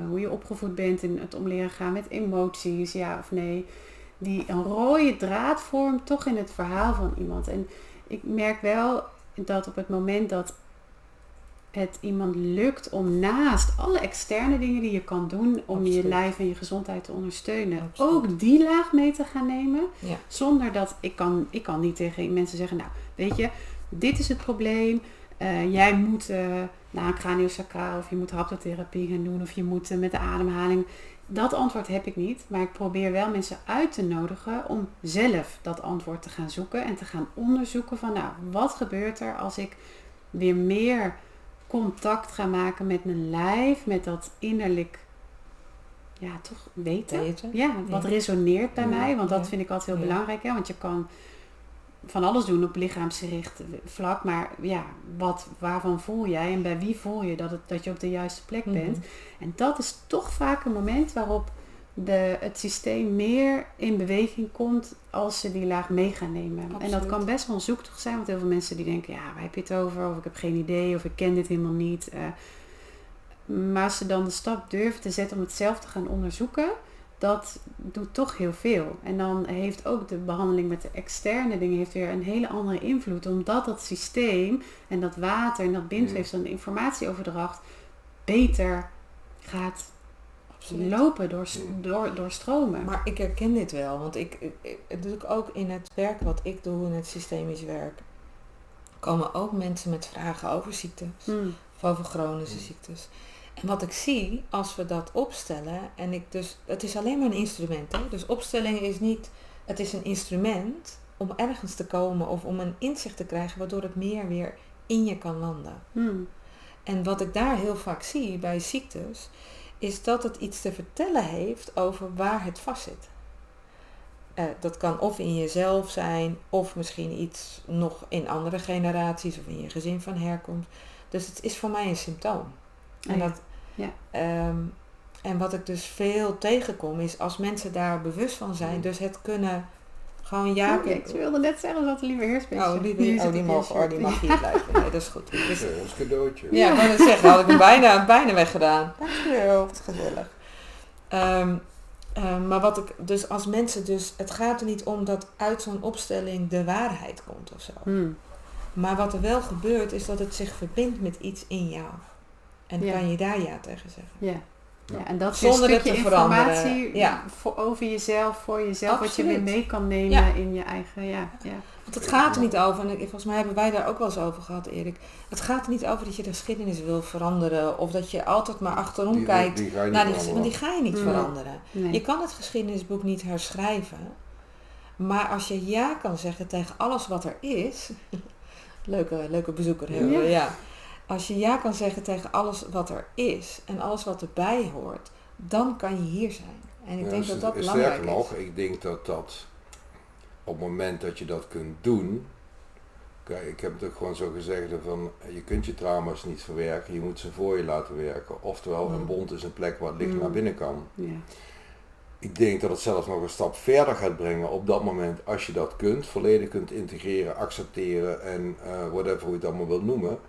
hoe je opgevoed bent in het om leren gaan met emoties, ja of nee, die een rode draad vormt toch in het verhaal van iemand. En ik merk wel dat op het moment dat het iemand lukt om naast alle externe dingen die je kan doen om je lijf en je gezondheid te ondersteunen, ook die laag mee te gaan nemen, zonder dat ik kan niet tegen mensen zeggen, nou weet je, dit is het probleem. Jij moet naar een craniosacraal of je moet haptotherapie gaan doen of je moet met de ademhaling. Dat antwoord heb ik niet, maar ik probeer wel mensen uit te nodigen om zelf dat antwoord te gaan zoeken en te gaan onderzoeken van nou, wat gebeurt er als ik weer meer contact ga maken met mijn lijf, met dat innerlijk, ja, toch weten. Ja, wat resoneert bij mij, want dat vind ik altijd heel belangrijk, hè? Want je kan van alles doen op lichaamsgericht vlak, maar ja, waarvan voel jij en bij wie voel je dat je op de juiste plek bent? En dat is toch vaak een moment waarop het systeem meer in beweging komt als ze die laag mee gaan nemen. Absoluut. En dat kan best wel een zoektocht zijn, want heel veel mensen die denken, ja, waar heb je het over? Of ik heb geen idee, of ik ken dit helemaal niet. Maar als ze dan de stap durven te zetten om het zelf te gaan onderzoeken, dat doet toch heel veel. En dan heeft ook de behandeling met de externe dingen heeft weer een hele andere invloed. Omdat dat systeem en dat water en dat bindweefsel en de informatieoverdracht beter gaat lopen, doorstromen. Maar ik herken dit wel. Want het doe ik ook in het werk wat ik doe, in het systemisch werk. Komen ook mensen met vragen over ziektes. Of over chronische ziektes. En wat ik zie, als we dat opstellen, het is alleen maar een instrument. Hè? Dus opstelling is niet, het is een instrument om ergens te komen of om een inzicht te krijgen, waardoor het meer weer in je kan landen. En wat ik daar heel vaak zie bij ziektes, is dat het iets te vertellen heeft over waar het vastzit. Dat kan of in jezelf zijn, of misschien iets nog in andere generaties of in je gezin van herkomst. Dus het is voor mij een symptoom. En, en wat ik dus veel tegenkom is als mensen daar bewust van zijn, dus het kunnen gewoon ik wilde net zeggen dat de lieve heersbeestje. Die mag hier blijven. Nee, dat is goed. Dat is ons cadeautje. Ja, ik wou net zeggen, had ik hem bijna weggedaan. Dankjewel, wat gezellig. Maar wat ik, dus als mensen dus, het gaat er niet om dat uit zo'n opstelling de waarheid komt of zo. Maar wat er wel gebeurt is dat het zich verbindt met iets in jou. En kan je daar ja tegen zeggen. Ja, en dat is zonder een stukje informatie over jezelf, voor jezelf, absoluut. Wat je weer mee kan nemen in je eigen, Want het gaat er niet over, en volgens mij hebben wij daar ook wel eens over gehad, Erik. Het gaat er niet over dat je de geschiedenis wil veranderen, of dat je altijd maar achterom kijkt. Want die ga je niet veranderen. Nee. Je kan het geschiedenisboek niet herschrijven, maar als je ja kan zeggen tegen alles wat er is, leuke bezoeker hebben we, Als je ja kan zeggen tegen alles wat er is en alles wat erbij hoort, dan kan je hier zijn. En ik denk dat dat belangrijk is. Sterker nog, ik denk dat op het moment dat je dat kunt doen, kijk, ik heb het ook gewoon zo gezegd van, je kunt je trauma's niet verwerken, je moet ze voor je laten werken. Oftewel, een bond is een plek waar het licht naar binnen kan. Ja. Ik denk dat het zelfs nog een stap verder gaat brengen op dat moment, als je dat kunt, volledig kunt integreren, accepteren en whatever hoe je het allemaal wilt noemen.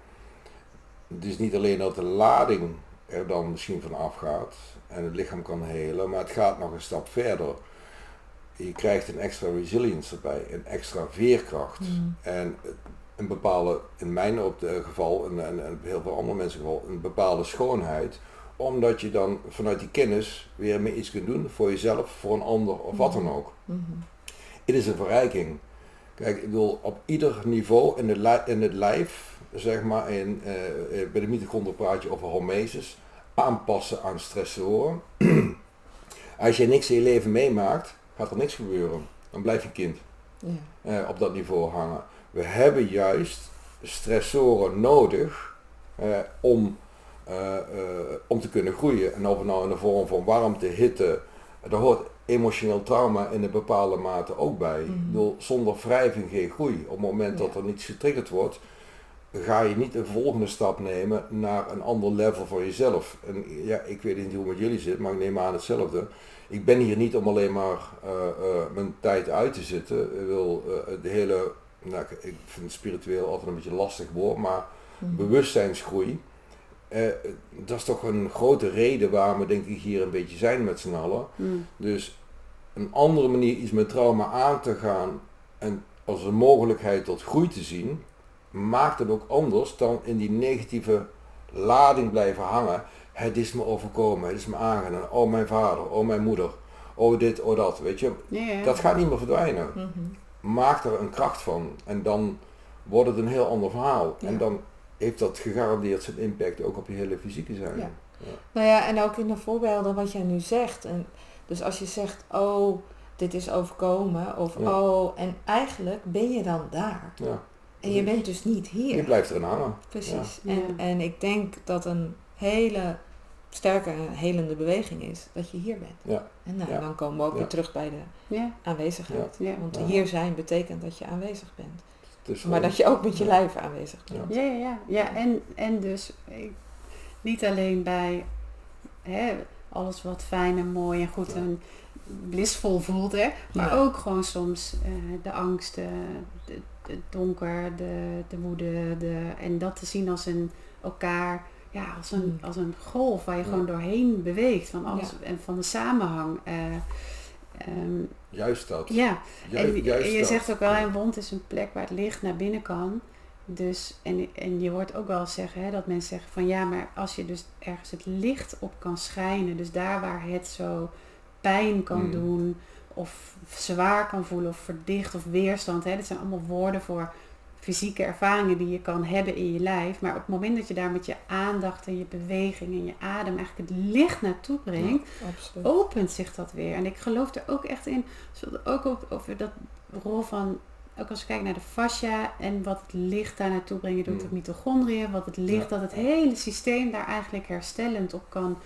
Het is niet alleen dat de lading er dan misschien van afgaat en het lichaam kan helen, maar het gaat nog een stap verder. Je krijgt een extra resilience erbij, een extra veerkracht en een bepaalde, in mijn geval en heel veel andere mensen geval, een bepaalde schoonheid, omdat je dan vanuit die kennis weer mee iets kunt doen voor jezelf, voor een ander of wat dan ook. Het is een verrijking. Kijk, ik bedoel, op ieder niveau in het lijf, zeg maar, bij de mitochondriën praat je over hormesis, aanpassen aan stressoren. Als je niks in je leven meemaakt, gaat er niks gebeuren. Dan blijf je kind op dat niveau hangen. We hebben juist stressoren nodig om te kunnen groeien. En of het nou in de vorm van warmte, hitte, daar hoort emotioneel trauma in een bepaalde mate ook bij. Ik bedoel, zonder wrijving geen groei. Op het moment dat er niets getriggerd wordt, ga je niet een volgende stap nemen naar een ander level voor jezelf. En ja, ik weet niet hoe het met jullie zit, maar ik neem aan hetzelfde. Ik ben hier niet om alleen maar mijn tijd uit te zitten. Ik wil de hele, ik vind spiritueel altijd een beetje een lastig woord, maar bewustzijnsgroei. Dat is toch een grote reden waarom we denk ik hier een beetje zijn met z'n allen. Dus een andere manier iets met trauma aan te gaan en als een mogelijkheid tot groei te zien, maakt het ook anders dan in die negatieve lading blijven hangen. Het is me overkomen, het is me aangedaan, oh mijn vader, oh mijn moeder, oh dit, oh dat, weet je. Dat gaat niet meer verdwijnen. Maak er een kracht van en dan wordt het een heel ander verhaal. En dan heeft dat gegarandeerd zijn impact ook op je hele fysieke zijn. Nou ja, en ook in de voorbeelden wat jij nu zegt. En dus als je zegt, oh, dit is overkomen, of oh, en eigenlijk ben je dan daar. En je bent dus niet hier. Je blijft erin hangen. Precies. En ik denk dat een hele sterke helende beweging is dat je hier bent. En dan komen we ook weer terug bij de aanwezigheid. Want hier zijn betekent dat je aanwezig bent. Dus maar dat je ook met je lijf aanwezig bent. En dus niet alleen bij alles wat fijn en mooi en goed en blissvol voelt, maar ook gewoon soms de angst, het donker, de woede, en dat te zien als als een golf waar je gewoon doorheen beweegt van alles en van de samenhang. Juist dat. Ja, juist en je dat. zegt ook wel, een wond is een plek waar het licht naar binnen kan. Dus, en je hoort ook wel zeggen, dat mensen zeggen van ja, maar als je dus ergens het licht op kan schijnen, dus daar waar het zo pijn kan doen, of zwaar kan voelen, of verdicht, of weerstand. Dat zijn allemaal woorden voor fysieke ervaringen die je kan hebben in je lijf. Maar op het moment dat je daar met je aandacht en je beweging en je adem eigenlijk het licht naartoe brengt, opent zich dat weer. En ik geloof er ook echt in, ook over dat rol van, ook als we kijken naar de fascia en wat het licht daar naartoe brengen doet op mitochondriën, wat het licht, dat het hele systeem daar eigenlijk herstellend op kan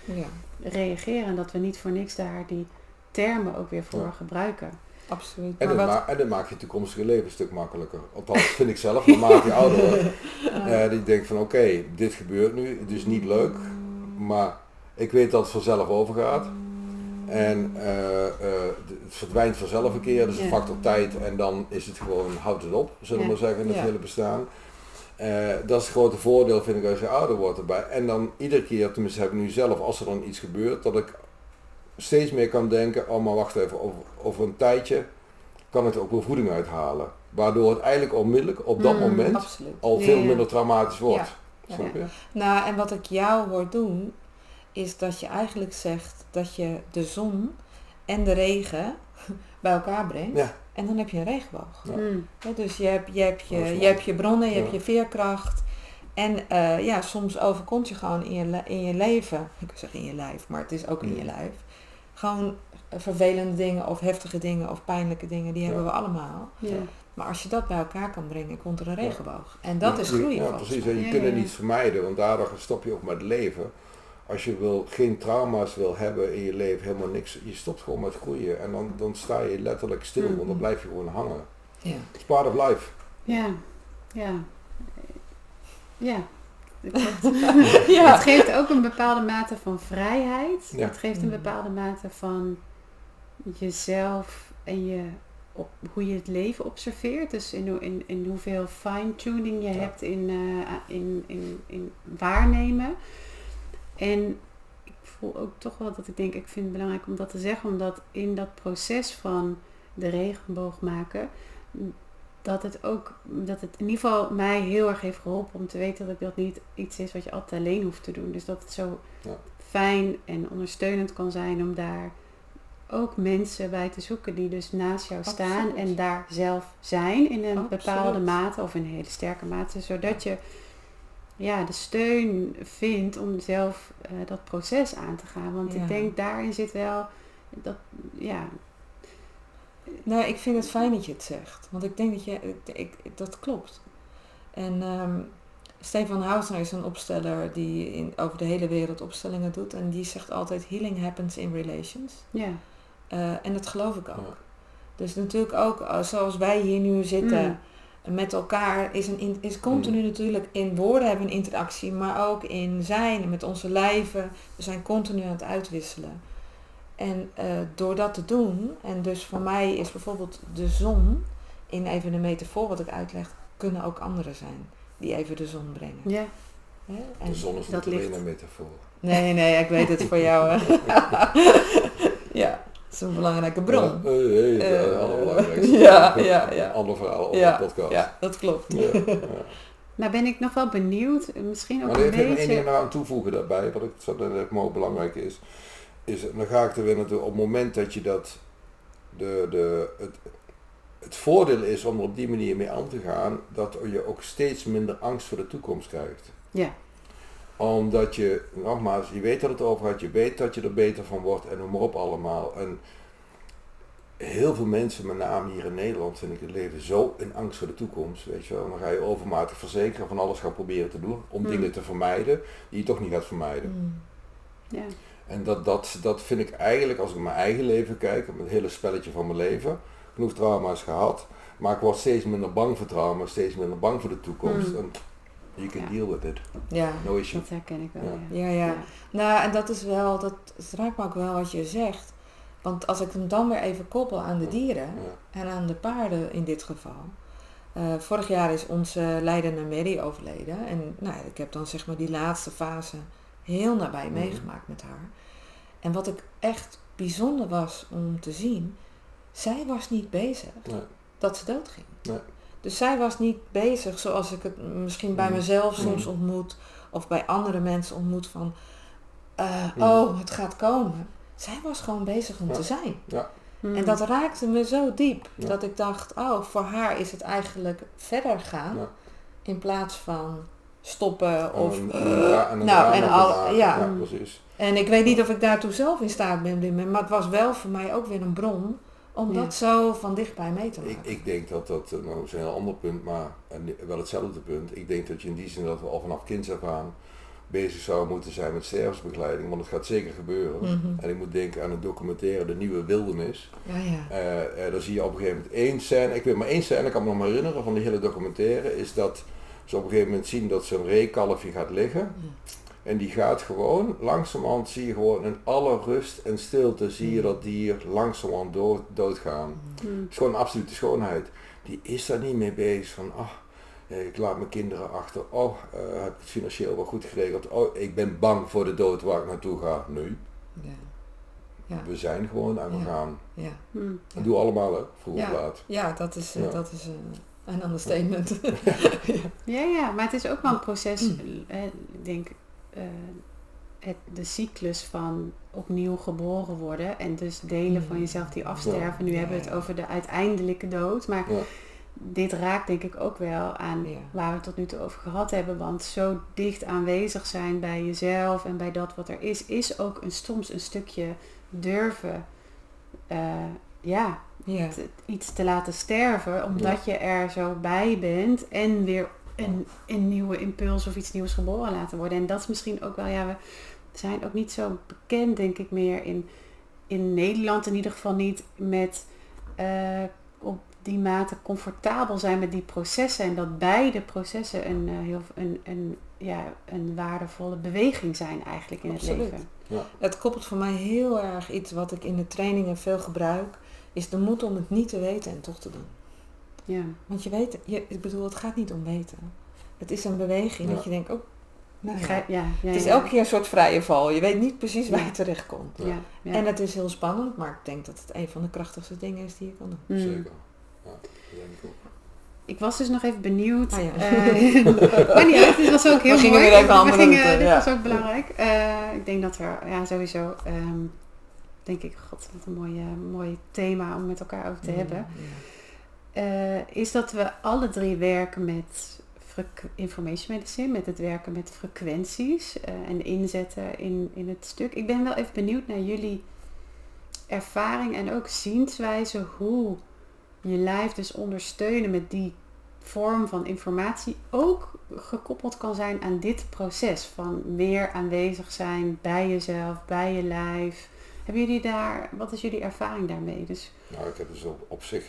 reageren. En dat we niet voor niks daar die termen ook weer voor gebruiken. absoluut. En Maar dat maakt je toekomstige leven een stuk makkelijker. Althans, vind ik zelf, naarmate je ouder wordt. Dat je denkt van oké, dit gebeurt nu, het is niet leuk, maar ik weet dat het vanzelf overgaat. En het verdwijnt vanzelf een keer, dus een factor tijd en dan is het gewoon, houdt het op, zullen we maar zeggen, in het hele bestaan. Dat is het grote voordeel, vind ik, als je ouder wordt erbij. En dan iedere keer, tenminste heb ik nu zelf, als er dan iets gebeurt, dat ik steeds meer kan denken, oh maar wacht even, over een tijdje kan ik er ook wel voeding uithalen. Waardoor het eigenlijk onmiddellijk op dat moment al veel minder traumatisch wordt. Snap je? Nou, en wat ik jou hoor doen, is dat je eigenlijk zegt dat je de zon en de regen bij elkaar brengt. Ja. En dan heb je een regenboog. Ja. Ja, dus je hebt je bronnen, je hebt je veerkracht. En soms overkomt je gewoon in je leven, ik wil zeggen in je lijf, maar het is ook in je lijf. Gewoon vervelende dingen of heftige dingen of pijnlijke dingen, die hebben we allemaal. Ja. Maar als je dat bij elkaar kan brengen, komt er een regenboog. En dat is groeien. Ja, precies. En je kunt het niet vermijden, want daardoor stop je ook met leven. Als je geen trauma's wil hebben in je leven, helemaal niks, je stopt gewoon met groeien. En dan sta je letterlijk stil, want dan blijf je gewoon hangen. Ja. It's part of life. Ja. Het geeft ook een bepaalde mate van vrijheid. Ja. Het geeft een bepaalde mate van jezelf en hoe je het leven observeert. Dus in hoeveel fine-tuning je hebt in waarnemen. En ik voel ook toch wel dat ik vind het belangrijk om dat te zeggen. Omdat in dat proces van de regenboog maken, dat het in ieder geval mij heel erg heeft geholpen om te weten dat niet iets is wat je altijd alleen hoeft te doen. Dus dat het zo fijn en ondersteunend kan zijn om daar ook mensen bij te zoeken die dus naast jou staan en daar zelf zijn in een bepaalde mate of in een hele sterke mate, zodat je de steun vindt om zelf dat proces aan te gaan. Want ik denk daarin zit wel dat, Nou, ik vind het fijn dat je het zegt. Want ik denk dat klopt. En Stefan Hausner is een opsteller die over de hele wereld opstellingen doet. En die zegt altijd, healing happens in relations. Ja. En dat geloof ik ook. Dus natuurlijk ook, zoals wij hier nu zitten met elkaar, is continu natuurlijk in woorden hebben we een interactie, maar ook in zijn, met onze lijven. We zijn continu aan het uitwisselen. En door dat te doen, en dus voor mij is bijvoorbeeld de zon, in even een metafoor wat ik uitleg, kunnen ook anderen zijn die even de zon brengen. Ja. En de zon is niet alleen een metafoor. Nee, ik weet het voor jou. Ja, het is een belangrijke bron. Allerbelangrijkste. Ander verhaal op de podcast. Ja, dat klopt. Nou ben ik nog wel benieuwd, misschien ook maar een beetje... Maar ik ga één ding aan toevoegen daarbij, wat ik zo mooi belangrijk is, dan ga ik er weer naartoe, op het moment dat je het voordeel is om er op die manier mee aan te gaan, dat je ook steeds minder angst voor de toekomst krijgt. Ja. Omdat je, nogmaals, je weet dat het overgaat, je weet dat je er beter van wordt en noem maar op allemaal. En heel veel mensen, met name hier in Nederland, vind ik het leven zo in angst voor de toekomst, weet je wel. Dan ga je overmatig verzekeren, van alles gaan proberen te doen om dingen te vermijden die je toch niet gaat vermijden. Ja. En dat vind ik eigenlijk, als ik naar mijn eigen leven kijk, met het hele spelletje van mijn leven, genoeg trauma's gehad, maar ik word steeds minder bang voor trauma, steeds minder bang voor de toekomst. En you can deal with it. Ja, no issue. Dat herken ik wel. Ja. Nou, en dat is wel, dat raakt me ook wel wat je zegt. Want als ik hem dan weer even koppel aan de dieren en aan de paarden in dit geval. Vorig jaar is onze leidende Mary overleden. En ik heb dan zeg maar die laatste fase heel nabij meegemaakt met haar. En wat ik echt bijzonder was om te zien, zij was niet bezig dat ze doodging. Nee. Dus zij was niet bezig zoals ik het misschien bij mezelf soms ontmoet of bij andere mensen ontmoet van het gaat komen. Zij was gewoon bezig om te zijn. Ja. En dat raakte me zo diep dat ik dacht, voor haar is het eigenlijk verder gaan in plaats van stoppen of precies. En ik weet niet of ik daartoe zelf in staat ben, maar het was wel voor mij ook weer een bron om dat zo van dichtbij mee te maken. Ik denk dat is een heel ander punt, maar wel hetzelfde punt. Ik denk dat je in die zin dat we al vanaf kinds af aan bezig zou moeten zijn met stervensbegeleiding, want het gaat zeker gebeuren. En ik moet denken aan een documentaire, De Nieuwe Wildernis. Daar zie je op een gegeven moment één scène, ik weet maar één scène, ik kan me nog maar herinneren van die hele documentaire, is dat ze op een gegeven moment zien dat zo'n reekalfje gaat liggen. En die gaat gewoon, langzamerhand zie je gewoon in alle rust en stilte, zie je dat dier langzamerhand doodgaan. Het is gewoon een absolute schoonheid. Die is daar niet mee bezig van, ik laat mijn kinderen achter, heb ik het financieel wel goed geregeld, ik ben bang voor de dood waar ik naartoe ga. Nee. We zijn gewoon en we gaan. Dat doen we allemaal, hè, vroeg of laat. Ja, dat is een understatement. Ja, maar het is ook wel een proces, ik denk, de cyclus van opnieuw geboren worden en dus delen van jezelf die afsterven. Nu hebben we het over de uiteindelijke dood, maar dit raakt denk ik ook wel aan waar we het tot nu toe over gehad hebben, want zo dicht aanwezig zijn bij jezelf en bij dat wat er is ook soms een stukje durven iets te laten sterven, omdat je er zo bij bent en weer een nieuwe impuls of iets nieuws geboren laten worden. En dat is misschien ook wel, we zijn ook niet zo bekend, denk ik, meer in Nederland in ieder geval niet met op die mate comfortabel zijn met die processen en dat beide processen een waardevolle beweging zijn eigenlijk in het leven. Ja. Het koppelt voor mij heel erg iets wat ik in de trainingen veel gebruik, is de moed om het niet te weten en toch te doen. Ja. Want je weet, ik bedoel, het gaat niet om weten. Het is een beweging dat je denkt, het is elke keer een soort vrije val. Je weet niet precies waar je terecht komt. Ja. Ja. En het is heel spannend, maar ik denk dat het een van de krachtigste dingen is die je kan doen. Zeker. Ja, dat denk ik ook. Ik was dus nog even benieuwd. Maar niet uit, dit was ook heel mooi. Weer even dit was ook belangrijk. Ik denk dat er sowieso, denk ik, god, wat een mooi thema om met elkaar over te hebben. Is dat we alle drie werken met information medicine, met het werken met frequenties en inzetten in het stuk. Ik ben wel even benieuwd naar jullie ervaring en ook zienswijze hoe je lijf dus ondersteunen met die vorm van informatie ook gekoppeld kan zijn aan dit proces van meer aanwezig zijn bij jezelf, bij je lijf. Hebben jullie wat is jullie ervaring daarmee? Dus nou, ik heb dus op zich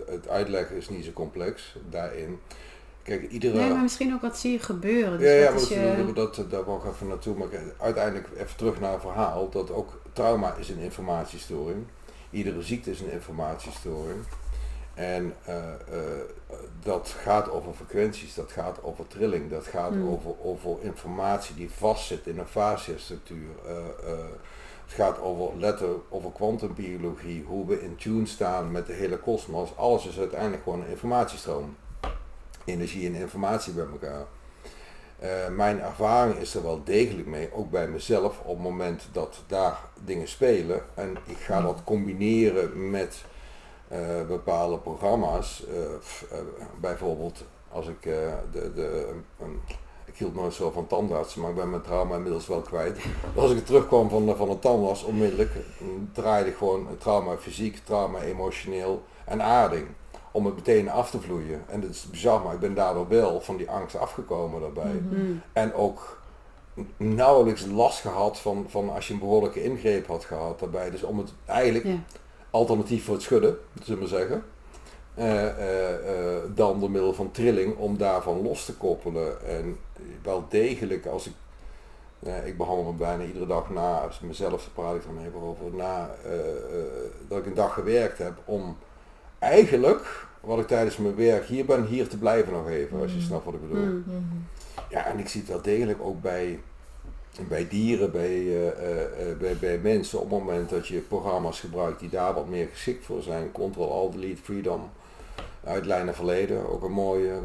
het uitleggen is niet zo complex daarin. Kijk, Nee, maar misschien ook wat zie je gebeuren. Dus daar wou ik even naartoe. Maar uiteindelijk even terug naar het verhaal. Dat ook trauma is een informatiestoring. Iedere ziekte is een informatiestoring. En dat gaat over frequenties, dat gaat over trilling, dat gaat over informatie die vastzit in een fasciastructuur. Het gaat over kwantumbiologie, hoe we in tune staan met de hele kosmos. Alles is uiteindelijk gewoon een informatiestroom. Energie en informatie bij elkaar. Mijn ervaring is er wel degelijk mee, ook bij mezelf, op het moment dat daar dingen spelen. En ik ga dat combineren met bepaalde programma's. Bijvoorbeeld als ik ik hield nooit zo van tandartsen, maar ik ben mijn trauma inmiddels wel kwijt. Als ik terugkwam van een tandarts, onmiddellijk draaide ik gewoon trauma fysiek, trauma emotioneel en aarding. Om het meteen af te vloeien. En dat is bizar, maar ik ben daardoor wel van die angst afgekomen daarbij. En ook nauwelijks last gehad van als je een behoorlijke ingreep had gehad daarbij. Dus om het eigenlijk alternatief voor het schudden, zullen we zeggen. Dan door middel van trilling om daarvan los te koppelen. En wel degelijk als ik behandel me bijna iedere dag als mezelf praat ik dan even over dat ik een dag gewerkt heb om eigenlijk wat ik tijdens mijn werk hier te blijven nog even, als je snapt wat ik bedoel. Ja, en ik zie het wel degelijk ook bij dieren, bij mensen, op het moment dat je programma's gebruikt die daar wat meer geschikt voor zijn, Ctrl-Alt-Delete, Freedom, uitlijnen verleden, ook een mooie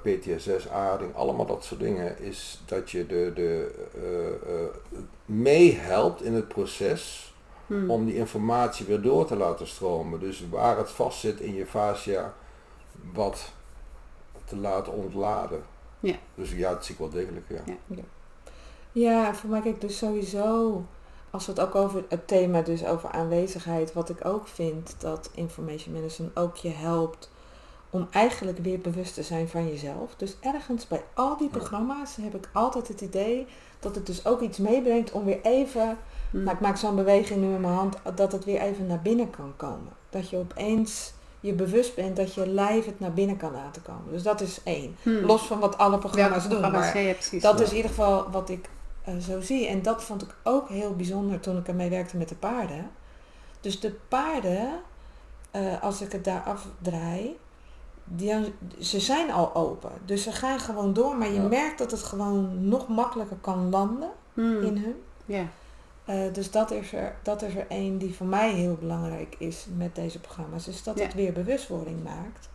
PTSS, aarding, allemaal dat soort dingen, is dat je meehelpt in het proces om die informatie weer door te laten stromen. Dus waar het vastzit in je fascia, wat te laten ontladen. Ja. Dus ja, dat zie ik wel degelijk, Ja, voor mij kijk dus sowieso, als we het ook over het thema dus over aanwezigheid, wat ik ook vind dat information medicine ook je helpt om eigenlijk weer bewust te zijn van jezelf. Dus ergens bij al die programma's heb ik altijd het idee dat het dus ook iets meebrengt om weer even, nou, ik maak zo'n beweging nu in mijn hand, dat het weer even naar binnen kan komen. Dat je opeens je bewust bent dat je lijf het naar binnen kan laten komen. Dus dat is 1. Los van wat alle programma's doen. Maar ja, precies. dat is in ieder geval wat ik zo zie. En dat vond ik ook heel bijzonder toen ik ermee werkte met de paarden. Dus de paarden, als ik het daar afdraai, ze zijn al open. Dus ze gaan gewoon door. Maar je merkt dat het gewoon nog makkelijker kan landen in hun. Ja. Dus dat is er één die voor mij heel belangrijk is met deze programma's. Is dat het weer bewustwording maakt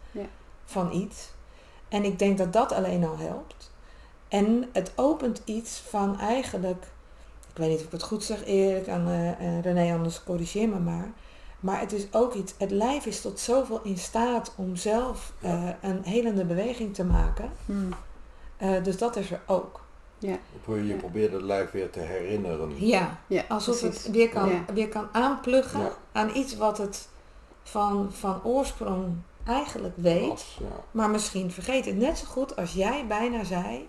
van iets. En ik denk dat dat alleen al helpt. En het opent iets van eigenlijk, ik weet niet of ik het goed zeg Erik en René, anders corrigeer me maar het is ook iets, het lijf is tot zoveel in staat om zelf een helende beweging te maken. Dus dat is er ook. Ja. Je probeert het lijf weer te herinneren. Ja, alsof precies. Het weer kan aanpluggen aan iets wat het van oorsprong eigenlijk weet, maar misschien vergeet het. Net zo goed als jij bijna zei,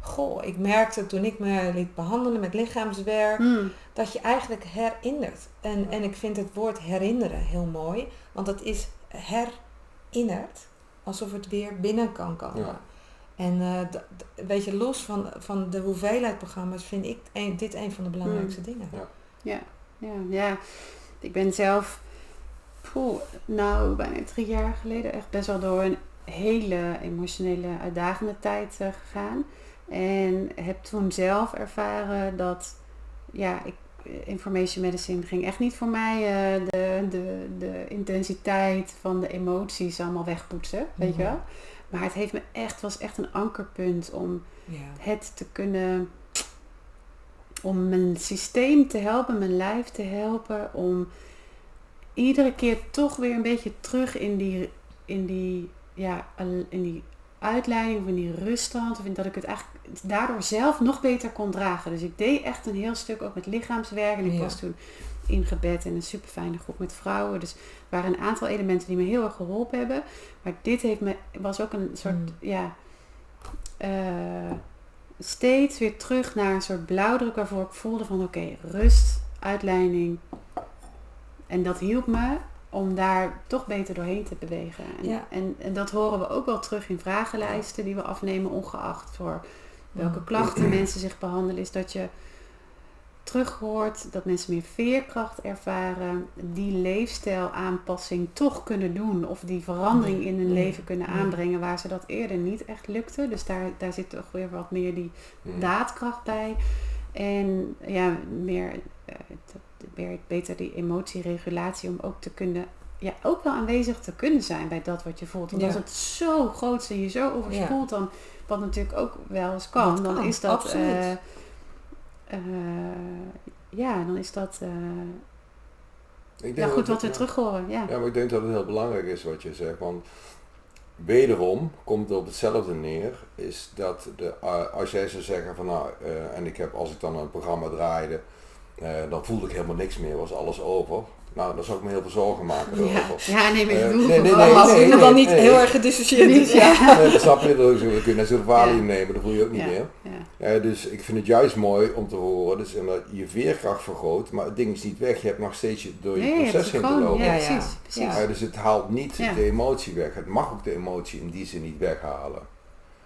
goh, ik merkte toen ik me liet behandelen met lichaamswerk, dat je eigenlijk herinnert. En ik vind het woord herinneren heel mooi, want het is herinnerd, alsof het weer binnen kan komen. Ja. En weet je, los van de hoeveelheid programma's vind ik dit een van de belangrijkste dingen. Ja. Ik ben zelf bijna 3 jaar geleden echt best wel door een hele emotionele uitdagende tijd gegaan. En heb toen zelf ervaren dat information medicine ging echt niet voor mij de intensiteit van de emoties allemaal wegpoetsen, weet je wel. Maar het was echt een ankerpunt om het te kunnen, om mijn systeem te helpen, mijn lijf te helpen, om iedere keer toch weer een beetje terug in die uitleiding of in die ruststand, of dat ik het eigenlijk daardoor zelf nog beter kon dragen. Dus ik deed echt een heel stuk ook met lichaamswerk en ik was toen ingebed in een super fijne groep met vrouwen. Dus er waren een aantal elementen die me heel erg geholpen hebben. Maar dit was ook een soort, steeds weer terug naar een soort blauwdruk waarvoor ik voelde van oké, rust, uitleiding. En dat hielp me om daar toch beter doorheen te bewegen. En dat horen we ook wel terug in vragenlijsten die we afnemen, ongeacht voor welke klachten mensen zich behandelen, is dat je terug hoort dat mensen meer veerkracht ervaren, die leefstijlaanpassing toch kunnen doen of die verandering in hun leven kunnen aanbrengen waar ze dat eerder niet echt lukte. Dus daar zit toch weer wat meer die daadkracht bij. En meer beter die emotieregulatie om ook te kunnen, ook wel aanwezig te kunnen zijn bij dat wat je voelt. Want als het zo groot is en je zo overspoelt, dan, wat natuurlijk ook wel eens kan, dan is dat absoluut. Dan is dat ik denk goed wat we terug horen. Ja, maar ik denk dat het heel belangrijk is wat je zegt, want wederom komt het op hetzelfde neer, is dat als jij zou zeggen van als ik dan een programma draaide, dan voelde ik helemaal niks meer, was alles over. Nou, dan zou ik me heel veel zorgen maken erover. Ja, nee, maar ik bedoel... Nee, dan niet heel erg gedissocieerd is. Dat snap je, dan kun je net zo'n valium nemen, dat voel je ook niet meer. Ja. Dus ik vind het juist mooi om te horen, dus dat je veerkracht vergroot, maar het ding is niet weg, je hebt nog steeds door je proces heen te lopen. Ja, precies. Dus het haalt niet de emotie weg, het mag ook de emotie in die zin niet weghalen.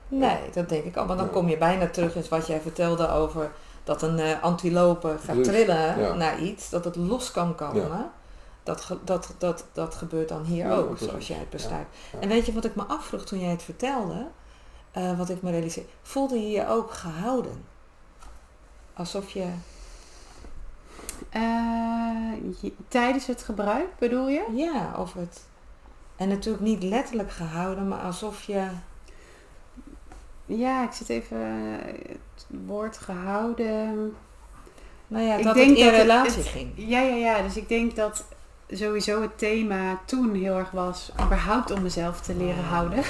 Nee, dat denk ik al, maar dan kom je bijna terug in wat jij vertelde over dat een antilope gaat trillen naar iets, dat het los kan komen. Ja. Dat gebeurt dan hier ook, zoals jij het beschrijft. Ja. En weet je wat ik me afvroeg toen jij het vertelde, wat ik me realiseerde, voelde je je ook gehouden? Alsof je... tijdens het gebruik bedoel je? Ja, of het... En natuurlijk niet letterlijk gehouden, maar alsof je... Ja, ik zit even het woord gehouden. Nou ja, dat het in relatie ging. Ja, dus ik denk dat sowieso het thema toen heel erg was, überhaupt om mezelf te leren houden.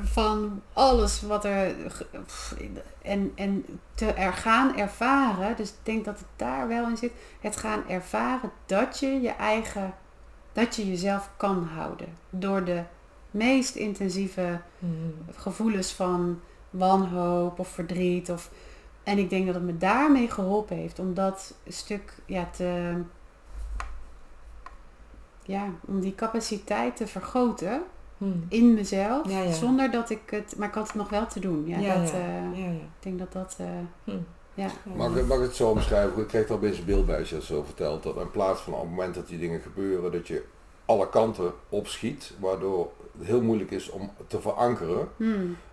Van alles wat er... En te gaan ervaren, dus ik denk dat het daar wel in zit, het gaan ervaren dat je jezelf kan houden. Door de meest intensieve gevoelens van wanhoop of verdriet. En ik denk dat het me daarmee geholpen heeft om dat stuk om die capaciteit te vergroten in mezelf. Zonder dat ik het... Maar ik had het nog wel te doen. Ik denk dat... Mag ik het zo omschrijven? Ik kreeg er opeens een beeld bij als je het zo vertelt. Dat in plaats van op het moment dat die dingen gebeuren, dat je alle kanten opschiet. Waardoor het heel moeilijk is om te verankeren.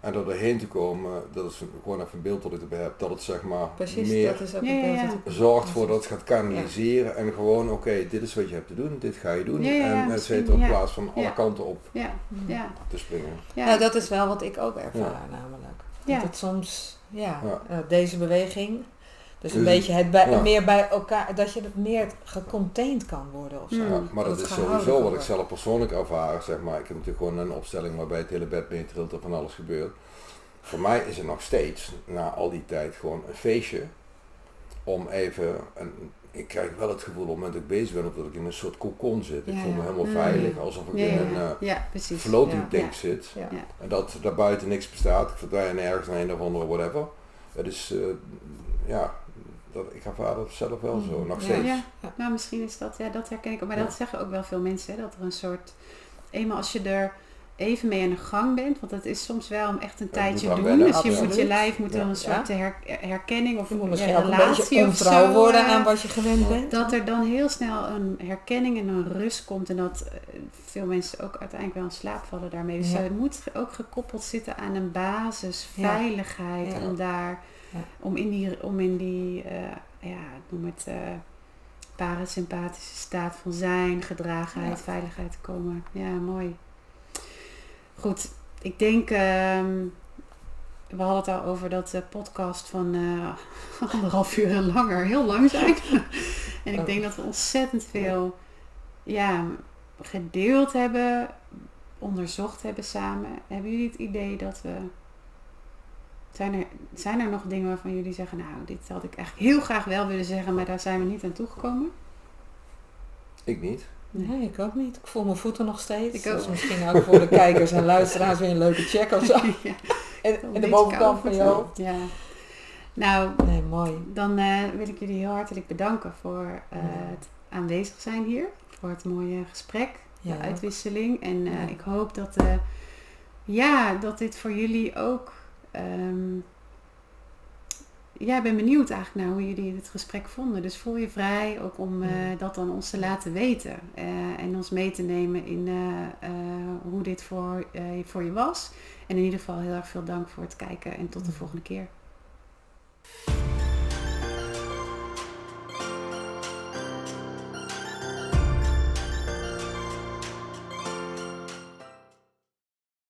En door erheen te komen, dat is gewoon even een beeld dat ik erbij heb. Dat het zeg maar precies, meer dat is ook een beeld zorgt voor dat het gaat kanaliseren. En gewoon dit is wat je hebt te doen. Dit ga je doen. En et cetera, in plaats van alle kanten op te springen. Nou, dat is wel wat ik ook ervaar namelijk. Dat het soms... deze beweging. Dus een beetje meer bij elkaar, dat je het meer gecontained kan worden of zo. Ja, maar dat is sowieso wat ik zelf persoonlijk ervaar, zeg maar. Ik heb natuurlijk gewoon een opstelling waarbij het hele bed meetrilt en van alles gebeurt. Voor mij is het nog steeds, na al die tijd, gewoon een feestje. Om even, ik krijg wel het gevoel op het moment dat ik bezig ben, dat ik in een soort cocon zit. Ik voel me helemaal veilig, alsof ik in een floating tank zit. En dat daarbuiten niks bestaat. Ik verdwijn ergens naar een of andere whatever. Het is, ik ervaar dat zelf wel zo, nog steeds. Nou misschien is dat, dat herken ik ook. Maar dat zeggen ook wel veel mensen, hè, dat er een soort, eenmaal als je er even mee aan de gang bent, want dat is soms wel om echt een tijdje doen. Wennen, dus je lijf moet dan een soort herkenning of een misschien ook een beetje ontrouw worden aan wat je gewend bent. Dat er dan heel snel een herkenning en een rust komt en dat veel mensen ook uiteindelijk wel in slaap vallen daarmee. Dus het moet ook gekoppeld zitten aan een basisveiligheid om daar, om in die noem het parasympathische staat van zijn, gedragenheid, veiligheid te komen. Ja, mooi. Goed, ik denk, we hadden het al over dat de podcast van 1,5 uur en langer heel lang zijn. En ik denk dat we ontzettend veel gedeeld hebben, onderzocht hebben samen. Hebben jullie het idee dat we... Zijn er nog dingen waarvan jullie zeggen, nou, dit had ik eigenlijk heel graag wel willen zeggen, maar daar zijn we niet aan toegekomen? Ik niet. Nee, ik ook niet. Ik voel mijn voeten nog steeds. Ik ook. Dus misschien ook voor de kijkers en luisteraars weer een leuke check of zo. En de bovenkant van je hoofd. Ja. Nou, mooi. Dan wil ik jullie heel hartelijk bedanken voor het aanwezig zijn hier. Voor het mooie gesprek, de uitwisseling. En ik hoop dat dit voor jullie ook... ik ben benieuwd eigenlijk naar hoe jullie het gesprek vonden. Dus voel je vrij ook om dat dan ons te laten weten. En ons mee te nemen in hoe dit voor je was. En in ieder geval heel erg veel dank voor het kijken en tot de volgende keer.